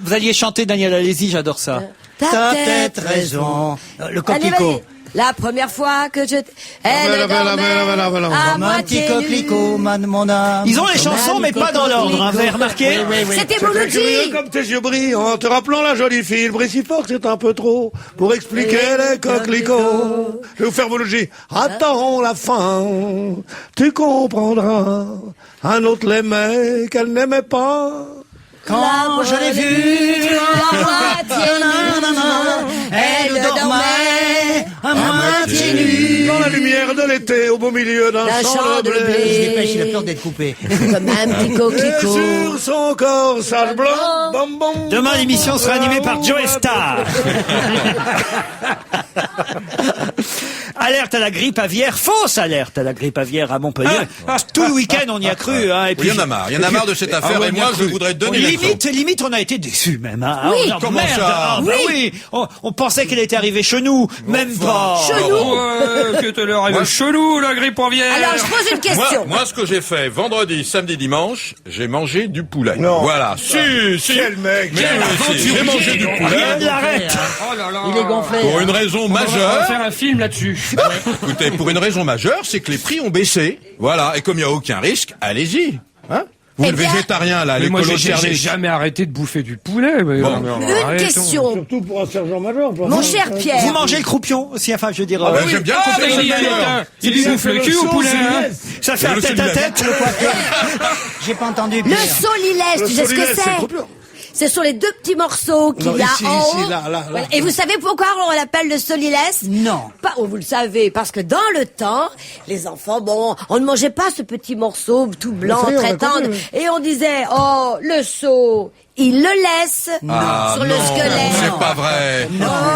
S1: Vous alliez chanter Daniel, allez-y, j'adore ça.
S3: T'as peut-être raison. Le
S4: Allez,
S3: coquelicot.
S4: vas-y. La première fois que je...
S2: voilà,
S4: Elle dormait
S2: voilà.
S4: à
S3: Comme un petit
S4: moitié
S3: coquelicot,
S4: nue.
S3: mon âme.
S1: Ils ont les
S3: Comme
S1: chansons,
S3: un
S1: mais pas dans l'ordre, hein, vous avez remarqué?
S4: C'était
S2: C'est très curieux
S4: Mouloudji.
S2: comme tes yeux brillent en te rappelant la jolie fille. Le bruit si fort, c'est un peu trop pour expliquer les coquelicots. Je vais vous faire vos logis. Attends la fin, tu comprendras. Un autre l'aimait qu'elle n'aimait pas.
S3: Quand je l'ai vue,
S4: à moitié nue,
S3: elle dormait à moitié nue.
S2: Dans la lumière de l'été, au beau milieu d'un champ de
S3: Il se
S2: blé.
S3: dépêche, il a peur d'être coupé.
S4: Comme un petit
S2: Et
S4: coquelicot.
S2: sur son corps, sale blanc, bam bam.
S1: Demain, l'émission sera animée par Joe Star. Alerte à la grippe aviaire, fausse alerte à la grippe aviaire à Montpellier. Tout le week-end, on y a cru. Hein, et
S6: Oui, il y en a marre. Il y en a marre de cette affaire et moi, je voudrais donner l'exemple.
S1: Limite, on a été déçus même. Hein.
S4: Oui.
S1: On a-
S6: Comment
S1: merde,
S6: ça
S1: ah, bah oui. On pensait qu'elle était arrivée chez nous, même pas.
S5: Que te leur arrive chelou, la grippe aviaire.
S4: Alors, je pose une question.
S6: Moi, ce que j'ai fait vendredi, samedi, dimanche, j'ai mangé du poulet.
S2: Non.
S6: Voilà. Si.
S2: Quel mec.
S6: Mais si, j'ai mangé du
S1: Rien
S6: poulet.
S1: ne l'arrête.
S5: Oh là là.
S3: Il est gonflé.
S6: Pour une raison
S5: On va
S6: majeure.
S5: faire un film là-dessus.
S6: Écoutez, pour une raison majeure, c'est que les prix ont baissé. Voilà. Et comme il n'y a aucun risque, allez-y. Hein? Vous,
S4: Eh
S6: le
S4: bien-
S6: végétarien, là,
S5: Mais moi,
S6: l'écolo
S5: j'ai
S6: service.
S5: jamais arrêté de bouffer du poulet. Mais
S6: Bon.
S5: non, mais
S4: Une
S5: arrêtons.
S4: question.
S2: Surtout pour un sergent-major.
S4: Mon cher Pierre.
S1: Vous mangez le croupion aussi, enfin, je veux dire.
S6: Ben, j'aime bien
S5: Ah,
S6: couper
S5: mais
S6: le
S5: il
S6: meilleur.
S5: lui bouffe le cul au poulet. hein.
S1: Ça fait
S6: Et
S1: un
S6: le
S1: tête-à-tête.
S3: J'ai pas entendu
S4: Le
S3: Pierre.
S4: solilès, tu sais ce que c'est? Ce sont les deux petits morceaux qu'il
S2: Non,
S4: y a
S2: ici,
S4: en
S2: ici,
S4: haut.
S2: là.
S4: Voilà. Et vous savez pourquoi on l'appelle le solilès?
S3: Non.
S4: Pas, oh, vous le savez, parce que dans le temps, les enfants, bon, on ne mangeait pas ce petit morceau tout blanc,
S2: Ça y est, on
S4: très
S2: a
S4: tendre,
S2: compris.
S4: et on disait, oh, le seau, il le laisse
S6: Ah,
S4: sur le
S6: non,
S4: squelette.
S6: c'est pas vrai.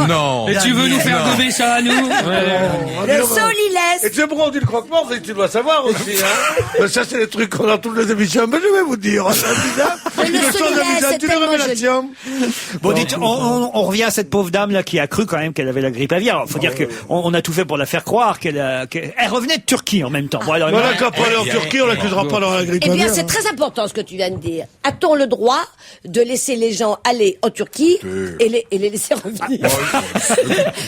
S6: Non.
S5: Et tu veux nous faire gober ça à nous
S4: Le solilès.
S2: Et c'est bon, on dit le croque-mort, c'est que tu dois savoir aussi, hein. Mais ça, c'est les trucs qu'on a dans toutes les émissions. Mais je vais vous dire, c'est bizarre.
S4: Mais le
S2: Une chose
S4: solilès,
S2: bizarre,
S4: c'est
S2: une
S4: tellement
S2: révélation.
S1: Bon, dites, on revient à cette pauvre dame là qui a cru quand même qu'elle avait la grippe aviaire. Alors, faut dire que on a tout fait pour la faire croire qu'elle revenait de Turquie en même temps. Bon, alors,
S2: Voilà, quand on est en Turquie, on l'accusera pas dans la grippe
S4: Eh bien,
S2: aviaire,
S4: c'est
S2: hein.
S4: très important ce que tu viens de dire. A-t-on le droit de laisser les gens aller en Turquie et les laisser revenir.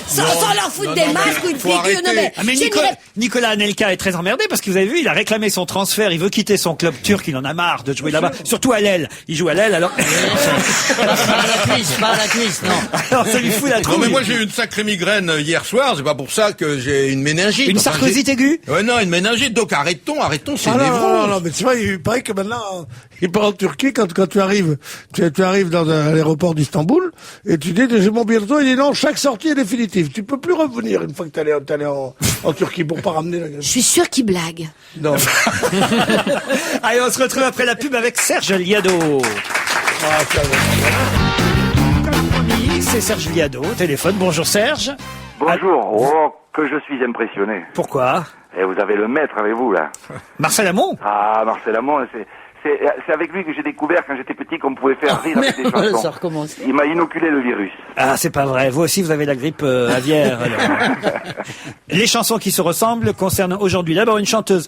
S4: Sans leur foutre des masques ou une figure.
S1: Mais Nicolas Anelka est très emmerdé parce que vous avez vu, il a réclamé son transfert, il veut quitter son club turc, il en a marre de jouer là-bas, surtout à l'aile. Il joue à l'aile alors.
S3: Pas à la cuisse, non.
S1: Alors ça lui fout la trouille.
S6: Non mais moi j'ai eu une sacrée migraine hier soir, c'est pas pour ça que j'ai une méningite.
S1: Une sarcosite aiguë?
S6: Ouais non, une méningite, donc arrêtons, c'est une
S2: non, mais tu vois, il paraît que maintenant, il part en Turquie, quand tu arrives, tu arrives dans l'aéroport d'Istanbul, et tu dis, j'ai mon billet de il dit non, chaque sortie est définitive. Tu peux plus revenir une fois que t'es allé en Turquie pour pas ramener la gueule.
S4: Je suis sûr qu'il blague.
S2: Non.
S1: Allez, on se retrouve après la pub avec Serge Liado. C'est Serge Liado au téléphone. Bonjour Serge.
S7: Bonjour. Oh, que je suis impressionné.
S1: Pourquoi?
S7: Et vous avez le maître avec vous, là.
S1: Marcel Amont.
S7: Ah, Marcel Amont, c'est avec lui que j'ai découvert quand j'étais petit qu'on pouvait faire rire avec des chansons.
S3: Ça recommence.
S7: Il m'a inoculé le virus.
S1: Ah, c'est pas vrai. Vous aussi, vous avez la grippe aviaire. Alors. Les chansons qui se ressemblent concernent aujourd'hui d'abord une chanteuse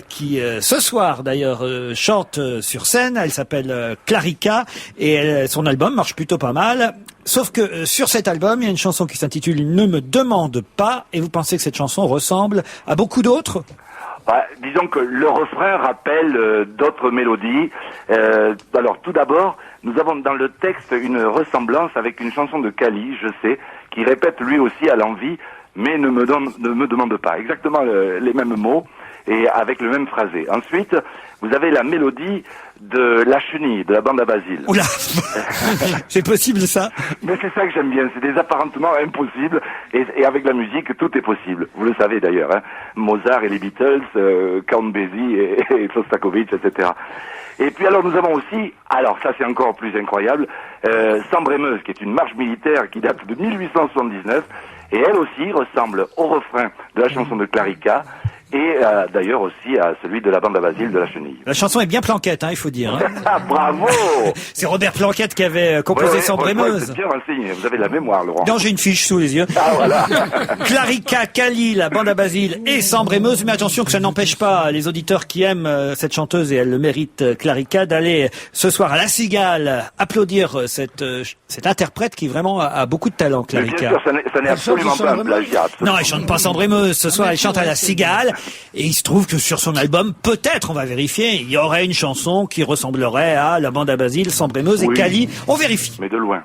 S1: qui, ce soir d'ailleurs, chante sur scène. Elle s'appelle Clarica et son album marche plutôt pas mal. Sauf que sur cet album, il y a une chanson qui s'intitule « Ne me demande pas » et vous pensez que cette chanson ressemble à beaucoup d'autres ?
S7: Disons que le refrain rappelle d'autres mélodies. Alors tout d'abord, nous avons dans le texte une ressemblance avec une chanson de Kali, je sais, qui répète lui aussi à l'envi, mais ne me demande pas. Exactement les mêmes mots et avec le même phrasé. Ensuite, vous avez la mélodie de La Chenille, de la bande à Basile.
S1: Oula, c'est possible ça?
S7: Mais c'est ça que j'aime bien, c'est des apparentements impossibles, et avec la musique, tout est possible. Vous le savez d'ailleurs, hein. Mozart et les Beatles, Count Basie et Shostakovich, etc. Et puis alors nous avons aussi, alors ça c'est encore plus incroyable, Sambre-et-Meuse, qui est une marche militaire qui date de 1879, et elle aussi ressemble au refrain de la chanson de Clarica, et d'ailleurs aussi à celui de la bande à Basile de La Chenille.
S1: La chanson est bien planquette, hein, il faut dire. Hein.
S7: Ah, bravo.
S1: C'est Robert Planquette qui avait composé Sambre-et-Meuse.
S7: Vous êtes bien renseigné, vous avez de la mémoire, Laurent.
S1: Non, j'ai une fiche sous les yeux.
S7: Ah, voilà.
S1: Clarica, Kali, la bande à Basile et Sambre-et-Meuse. Mais attention que ça n'empêche pas les auditeurs qui aiment cette chanteuse, et elle le mérite, Clarica, d'aller ce soir à La Cigale applaudir cette interprète qui vraiment a beaucoup de talent, Clarica.
S7: Mais bien sûr, ça n'est absolument pas un plagiat.
S1: Non, elle chante pas Sambre-et-Meuse. Ce soir, elle chante à La Cigale. Et il se trouve que sur son album, peut-être, on va vérifier, il y aurait une chanson qui ressemblerait à la bande à Basile, Sambre-et-Meuse et Kali. On vérifie.
S7: Mais de loin.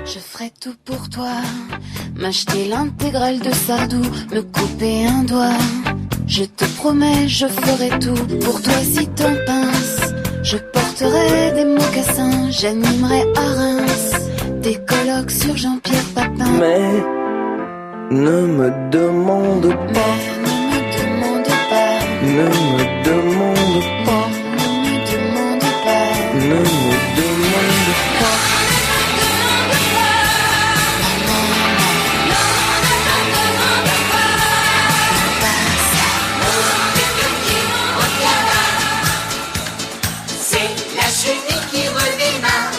S8: Je ferai tout pour toi, m'acheter l'intégrale de Sardou, me couper un doigt. Je te promets, je ferai tout pour toi si t'en pinces. Je porterai des mocassins, j'animerai à Reims des colloques sur Jean-Pierre Papin.
S9: Mais ne me demande pas. Ne me demande pas. Ne me demande pas. Ne me demande pas.
S10: C'est la chenille qui redémarre.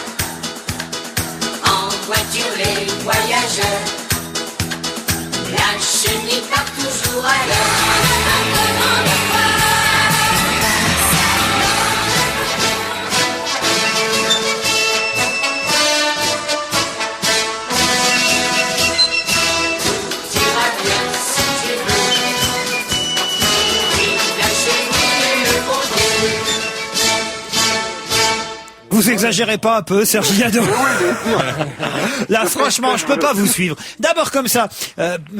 S10: En voiture les voyageurs. La chenille part toujours à l'heure.
S1: Vous exagérez pas un peu, Serge Liado? Là, franchement, je peux pas vous suivre. D'abord comme ça,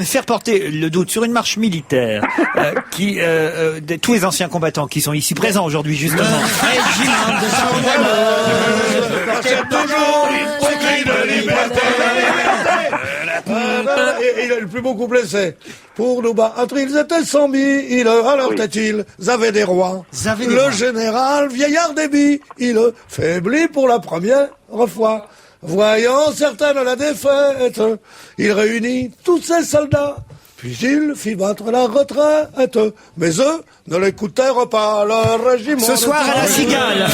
S1: faire porter le doute sur une marche militaire qui, tous les anciens combattants qui sont ici présents aujourd'hui, justement.
S2: Et le plus beau couplet, c'est pour nous battre, ils étaient 100 000, à leur tête, ils avaient des rois. Le général vieillard débit, il faiblit pour la première fois. Voyant certaines la défaite, il réunit tous ses soldats Puis il fit battre la retraite, mais eux ne l'écoutèrent pas, leur régiment...
S1: Ce soir à la Cigale.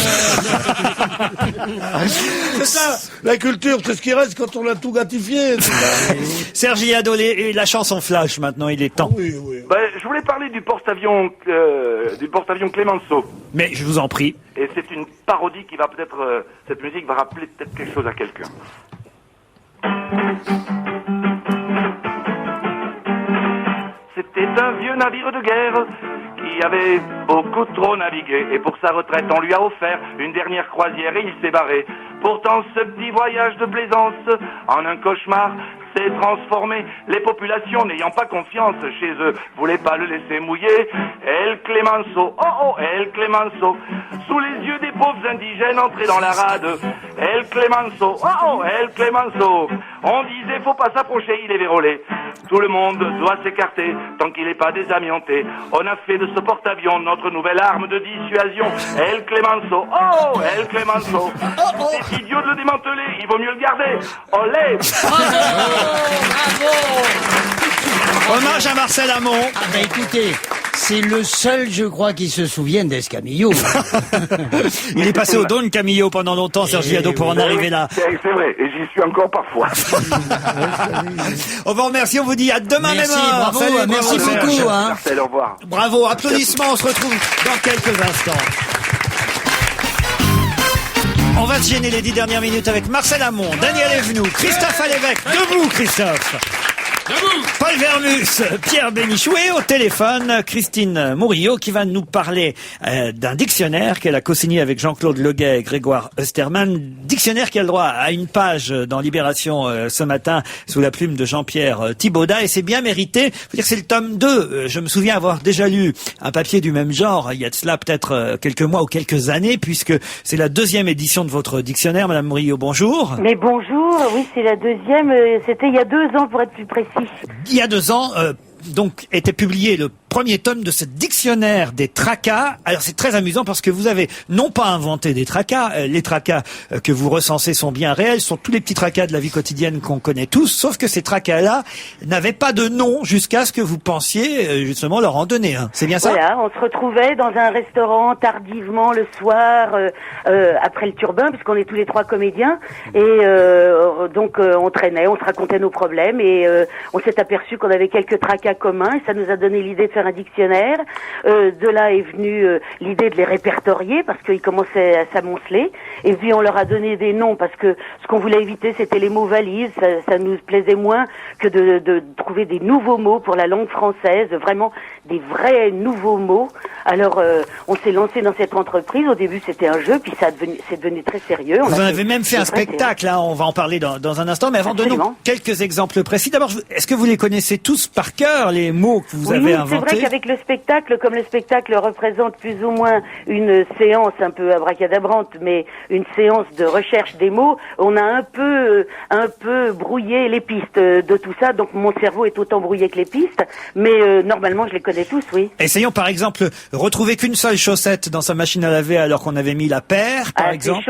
S2: C'est ça, la culture, c'est ce qui reste quand on a tout gratifié.
S1: Sergi Adolé et la chanson flash maintenant, il est temps.
S2: Oui, oui.
S7: Ben, je voulais parler du porte-avions Clemenceau.
S1: Mais je vous en prie.
S7: Et c'est une parodie qui va peut-être... cette musique va rappeler peut-être quelque chose à quelqu'un. C'était un vieux navire de guerre qui avait beaucoup trop navigué. Et pour sa retraite, on lui a offert une dernière croisière et il s'est barré. Pourtant, ce petit voyage de plaisance en un cauchemar s'est transformé. Les populations, n'ayant pas confiance chez eux, voulaient pas le laisser mouiller. El Clemenceau, oh oh, El Clemenceau, sous les yeux des pauvres indigènes entrés dans la rade. El Clemenceau, oh oh, El Clemenceau. On disait, faut pas s'approcher, il est vérolé. Tout le monde doit s'écarter tant qu'il n'est pas désamianté. On a fait de ce porte-avions notre nouvelle arme de dissuasion. El Clemenceau, oh, El Clemenceau. C'est idiot de le démanteler, il vaut mieux le garder. Olé.
S1: Hommage à Marcel Amont.
S3: Ah bah écoutez, c'est le seul, je crois, qui se souvienne d'Escamillo.
S1: Il est passé au Don Camillo pendant longtemps, Sergi Ado, pour en arriver là.
S7: C'est vrai, et j'y suis encore parfois.
S1: On vous remercie, on vous dit à demain même heure.
S3: Bravo,
S1: Salut,
S3: merci
S1: bravo,
S3: beaucoup.
S1: Serge.
S3: Hein.
S7: Marcel, au revoir.
S1: Bravo, applaudissements, on se retrouve dans quelques instants. On va se gêner les 10 dernières minutes avec Marcel Amont, Daniel Evenou, Christophe Alévèque. Debout, Christophe. Paul Vermus, Pierre Bénichou et au téléphone Christine Mouriot qui va nous parler d'un dictionnaire qu'elle a co-signé avec Jean-Claude Leguet et Grégoire Osterman. Dictionnaire qui a le droit à une page dans Libération ce matin sous la plume de Jean-Pierre Thibaudat et c'est bien mérité. Faut dire que c'est le tome 2. Je me souviens avoir déjà lu un papier du même genre il y a de cela peut-être quelques mois ou quelques années puisque c'est la 2e édition de votre dictionnaire. Madame Mouriot, bonjour.
S11: Mais bonjour, oui c'est la 2e, c'était il y a 2 ans pour être plus précis.
S1: Il y a 2 ans, donc, était publié le premier tome de ce dictionnaire des tracas. Alors, c'est très amusant parce que vous avez non pas inventé des tracas. Les tracas que vous recensez sont bien réels, sont tous les petits tracas de la vie quotidienne qu'on connaît tous, sauf que ces tracas-là n'avaient pas de nom jusqu'à ce que vous pensiez justement leur en donner un. C'est bien ça?
S11: Voilà, on se retrouvait dans un restaurant tardivement le soir, après le turbin, puisqu'on est tous les 3 comédiens, et donc on traînait, on se racontait nos problèmes, et on s'est aperçu qu'on avait quelques tracas communs, et ça nous a donné l'idée de faire un dictionnaire. De là est venue l'idée de les répertorier, parce qu'ils commençaient à s'amonceler, et puis on leur a donné des noms, parce que ce qu'on voulait éviter, c'était les mots valises, ça nous plaisait moins que de trouver des nouveaux mots pour la langue française, vraiment des vrais nouveaux mots. Alors on s'est lancé dans cette entreprise, au début c'était un jeu, puis c'est devenu très sérieux.
S1: Vous en avez même fait un spectacle, hein, on va en parler dans un instant, mais avant de nous quelques exemples précis. D'abord, est-ce que vous les connaissez tous par cœur, les mots que vous avez inventés?
S11: C'est vrai qu'avec le spectacle, comme le spectacle représente plus ou moins une séance un peu abracadabrante, mais une séance de recherche des mots, on a un peu brouillé les pistes de tout ça, donc mon cerveau est autant brouillé que les pistes, mais normalement je les connais tous, oui.
S1: Essayons par exemple retrouver qu'une seule chaussette dans sa machine à laver alors qu'on avait mis la paire, par exemple.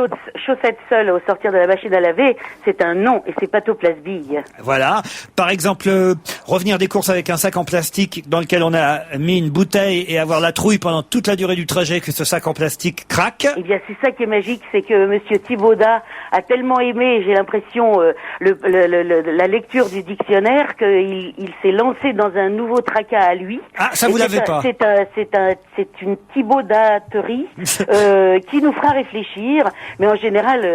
S11: Chaussette seule au sortir de la machine à laver, c'est un nom et c'est patoplasbille.
S1: Voilà. Par exemple, revenir des courses avec un sac en plastique dans lequel on a mis une bouteille et avoir la trouille pendant toute la durée du trajet que ce sac en plastique craque.
S11: Eh bien, c'est ça qui est magique, c'est que Monsieur Thibaudat a tellement aimé, j'ai l'impression, la lecture du dictionnaire qu'il s'est lancé dans un nouveau tracas à lui.
S1: Ah, ça vous l'avez pas.
S11: C'est une Thibaudaterie qui nous fera réfléchir, mais en général,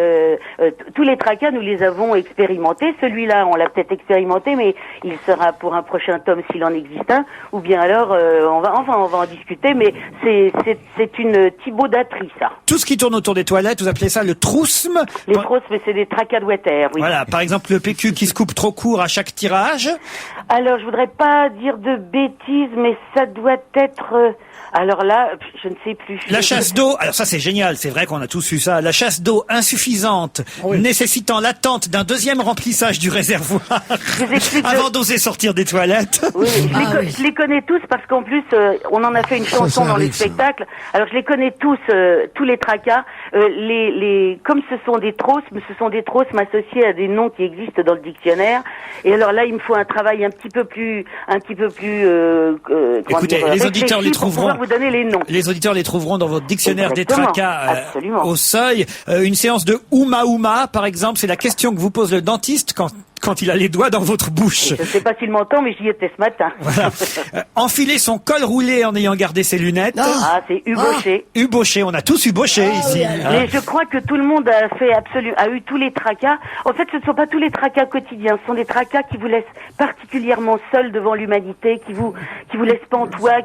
S11: tous les tracas, nous les avons expérimentés. Celui-là, on l'a peut-être expérimenté, mais il sera pour un prochain tome s'il en existe un, ou bien alors on va en discuter, mais c'est une Thibaudaterie, ça.
S1: Tout ce qui tourne autour des toilettes, vous appelez ça le trousme?
S11: Les trousmes, c'est des tracas de water, oui.
S1: Voilà, par exemple le PQ qui se coupe trop court à chaque tirage.
S11: Alors, je voudrais pas dire de bêtises, mais ça doit être... alors là, je ne sais plus.
S1: La chasse d'eau, alors ça c'est génial, c'est vrai qu'on a tous eu ça. La chasse d'eau insuffisante, nécessitant l'attente d'un deuxième remplissage du réservoir avant d'oser sortir des toilettes.
S11: Oui, je les connais tous parce qu'en plus, on en a fait une chanson dans les spectacles. Alors je les connais tous, tous les tracas. Comme ce sont des trosses m'associer à des noms qui existent dans le dictionnaire. Et alors là, il me faut un travail un petit peu plus
S1: écoutez, les auditeurs les trouveront.
S11: Vous donner les noms.
S1: Les auditeurs les trouveront dans votre dictionnaire
S11: Exactement,
S1: des tracas au Seuil. Une séance de Ouma, par exemple, c'est la question que vous pose le dentiste quand il a les doigts dans votre bouche.
S11: Je sais pas s'il m'entend, mais j'y étais ce matin.
S1: Voilà. Enfiler son col roulé en ayant gardé ses lunettes.
S11: Ah, c'est Huboché.
S1: Huboché, on a tous Huboché ici.
S11: Mais je crois que tout le monde a eu tous les tracas. En fait, ce ne sont pas tous les tracas quotidiens. Ce sont des tracas qui vous laissent particulièrement seul devant l'humanité, qui vous laissent pantois,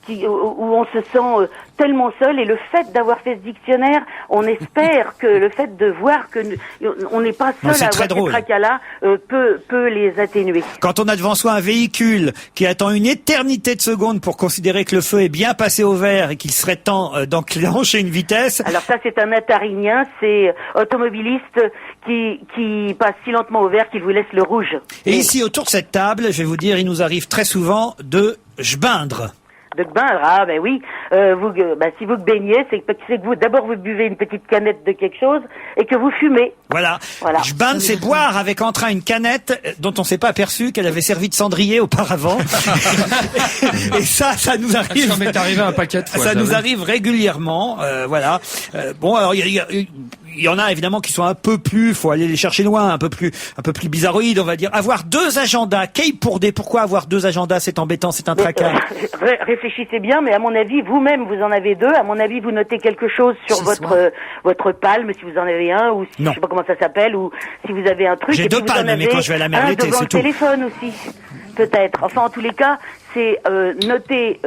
S11: où on se sent tellement seul. Et le fait d'avoir fait ce dictionnaire, on espère que le fait de voir que on n'est pas seul à avoir ces tracas-là peut les atténuer.
S1: Quand on a devant soi un véhicule qui attend une éternité de secondes pour considérer que le feu est bien passé au vert et qu'il serait temps d'enclencher une vitesse.
S11: Alors ça, c'est un atarinien, c'est automobiliste qui passe si lentement au vert qu'il vous laisse le rouge.
S1: Et ici, autour de cette table, je vais vous dire, il nous arrive très souvent de jbindre.
S11: De bain, ah ben oui, si vous baignez, c'est que vous d'abord vous buvez une petite canette de quelque chose et que vous fumez.
S1: Voilà. Jbindre, c'est boire avec entrain une canette dont on s'est pas aperçu qu'elle avait servi de cendrier auparavant. Et ça nous arrive.
S5: Ça m'est arrivé un paquet de fois.
S1: Ça nous arrive régulièrement, voilà. Bon, alors il y en a évidemment qui sont un peu plus, faut aller les chercher loin, un peu plus bizarroïdes, on va dire. Avoir deux agendas, pourquoi avoir deux agendas, c'est embêtant, c'est un tracas.
S11: Réfléchissez bien, mais à mon avis, vous-même, vous en avez deux. À mon avis, vous notez quelque chose sur votre palme, si vous en avez un, ou si, je sais pas comment ça s'appelle, ou si vous avez un truc.
S1: J'ai deux palmes, mais quand je vais à la mer l'été, c'est tout.
S11: Un devant le téléphone aussi, peut-être. Enfin, en tous les cas, c'est noter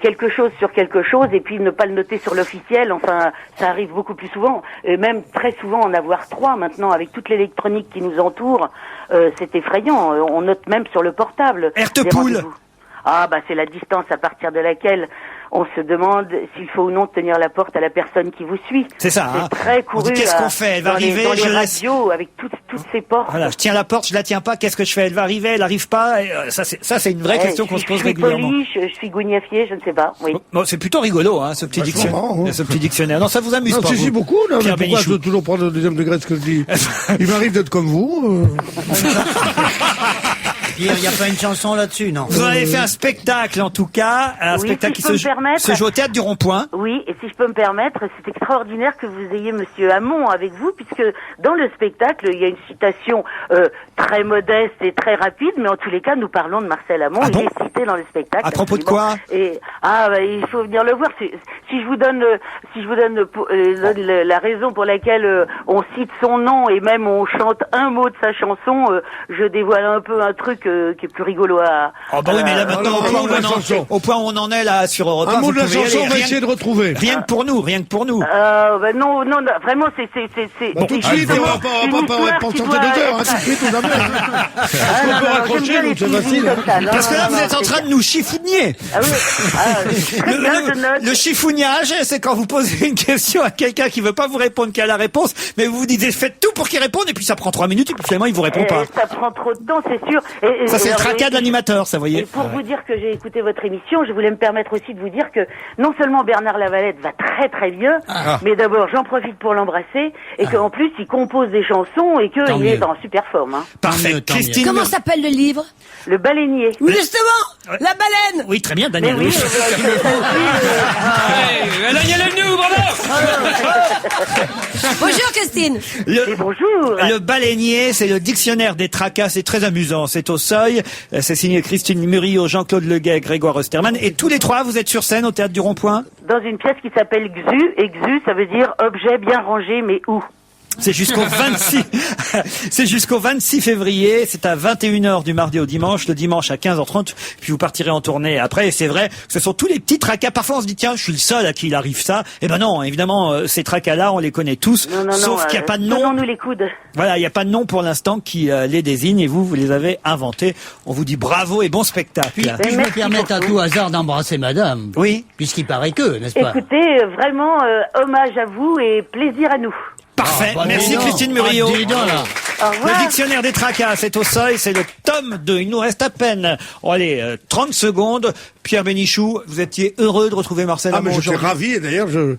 S11: quelque chose sur quelque chose et puis ne pas le noter sur l'officiel. Enfin, ça arrive beaucoup plus souvent, et même très souvent en avoir trois maintenant avec toute l'électronique qui nous entoure. C'est effrayant. On note même sur le portable.
S1: Ertepoul.
S11: Ah bah c'est la distance à partir de laquelle on se demande s'il faut ou non tenir la porte à la personne qui vous suit.
S1: C'est ça.
S11: C'est très couru.
S1: On dit, qu'est-ce qu'on fait? Elle va arriver,
S11: dans les radios, avec toutes ces portes.
S1: Voilà, je tiens la porte, je la tiens pas. Qu'est-ce que je fais? Elle va arriver, elle arrive pas. Ça c'est une vraie question qu'on se pose régulièrement.
S11: Je suis gougnafier, je ne sais pas. Oui.
S1: Bon, c'est plutôt rigolo, hein, ce petit dictionnaire. Non, ça vous amuse pas?
S2: Si, beaucoup. Non, mais pourquoi je dois toujours prendre le deuxième degré de ce que je dis? Il m'arrive d'être comme vous.
S3: Il n'y a pas une chanson là-dessus, non?
S1: Vous avez fait un spectacle, en tout cas, spectacle qui se joue au Théâtre du Rond-Point.
S11: Oui, et si je peux me permettre, c'est extraordinaire que vous ayez Monsieur Hamon avec vous, puisque dans le spectacle, il y a une citation très modeste et très rapide, mais en tous les cas, nous parlons de Marcel Hamon. Il est cité dans le spectacle.
S1: À propos de quoi?
S11: Et il faut venir le voir. Si je vous donne la raison pour laquelle on cite son nom et même on chante un mot de sa chanson, je dévoile un peu un truc qui est plus rigolo à...
S1: Oh bah oui, mais là maintenant, au point où on en est là sur Europe 1,
S2: un mot de la chanson, on va essayer de retrouver.
S1: Rien que pour nous.
S11: Non, vraiment, c'est...
S2: Bon, tout de suite, on va pas tenter 2 heures, tout de suite, on on peut raccrocher, donc c'est facile.
S1: Parce que là, vous êtes en train de nous chiffonnier.
S11: Ah oui,
S1: le chiffonniage, c'est quand vous posez une question à quelqu'un qui veut pas vous répondre qu'à la réponse, mais vous vous dites, faites tout pour qu'il réponde, et puis ça prend 3 minutes, et puis finalement, il vous répond pas.
S11: Ça prend trop de temps, c'est sûr.
S1: Ça, c'est le tracas de l'animateur, ça, vous voyez.
S11: Et pour vous dire que j'ai écouté votre émission, je voulais me permettre aussi de vous dire que non seulement Bernard Lavalette va très très bien, mais d'abord j'en profite pour l'embrasser, et qu'en plus il compose des chansons et qu'il est en super forme. Hein.
S1: Parfait. Christine.
S4: Comment s'appelle le livre?
S11: Le baleinier.
S4: Oui, justement, la baleine.
S1: Oui, très bien, Daniel.
S11: Oui,
S5: nous,
S4: Bonjour Christine.
S11: Bonjour.
S1: Le baleinier, c'est le dictionnaire des tracas, c'est très amusant. C'est au Seuil, c'est signé Christine Murillo, Jean-Claude Leguet, Grégoire Osterman. Et tous les trois, vous êtes sur scène au Théâtre du Rond-Point?
S11: Dans une pièce qui s'appelle Xu, et Xu, ça veut dire objet bien rangé, mais où?
S1: C'est jusqu'au 26 février. C'est à 21h du mardi au dimanche. Le dimanche à 15h30. Puis vous partirez en tournée après. Et c'est vrai, ce sont tous les petits tracas. Parfois on se dit, tiens, je suis le seul à qui il arrive ça. Eh ben non, évidemment, ces tracas-là, on les connaît tous. Sauf qu'il n'y a pas de nom.
S11: Donnons-nous les coudes.
S1: Voilà, il n'y a pas de nom pour l'instant qui les désigne. Et vous les avez inventés. On vous dit bravo et bon spectacle.
S3: Puis je me permets à tout hasard d'embrasser madame.
S1: Oui.
S3: Puisqu'il paraît que, n'est-ce pas?
S11: Écoutez, vraiment, hommage à vous et plaisir à nous.
S1: Parfait.
S3: bah,
S1: Merci
S3: dis donc.
S1: Christine Murillo.
S3: Ah, dis donc, là.
S11: Au revoir.
S1: Le dictionnaire des tracas, c'est au seuil, c'est le tome 2. Il nous reste à peine, allez, 30 secondes. Pierre Bénichou, vous étiez heureux de retrouver Marcel
S2: Ah,
S1: Amont
S2: mais j'étais
S1: aujourd'hui.
S2: ravi, et d'ailleurs, je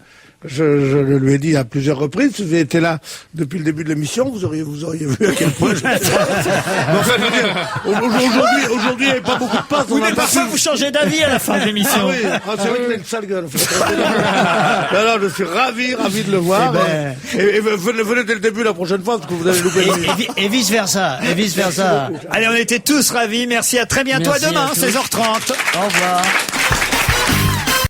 S2: le lui ai dit à plusieurs reprises, si vous avez été là depuis le début de l'émission, vous auriez vu à quel point je... Mais enfin, je veux dire, aujourd'hui, il n'y avait pas beaucoup de passes.
S1: Oui, mais parfois vous changez d'avis à la fin de l'émission.
S2: Ah oui, c'est vrai qu'il a une sale gueule. Alors, je suis ravi de le voir. Et venez dès le début la prochaine fois, parce que vous allez louper le
S3: Et vice versa. Et vice versa.
S1: Allez, on était tous ravis. Merci, à très bientôt.
S3: Merci
S1: à demain,
S3: à tous.
S1: 16h30.
S3: Au revoir.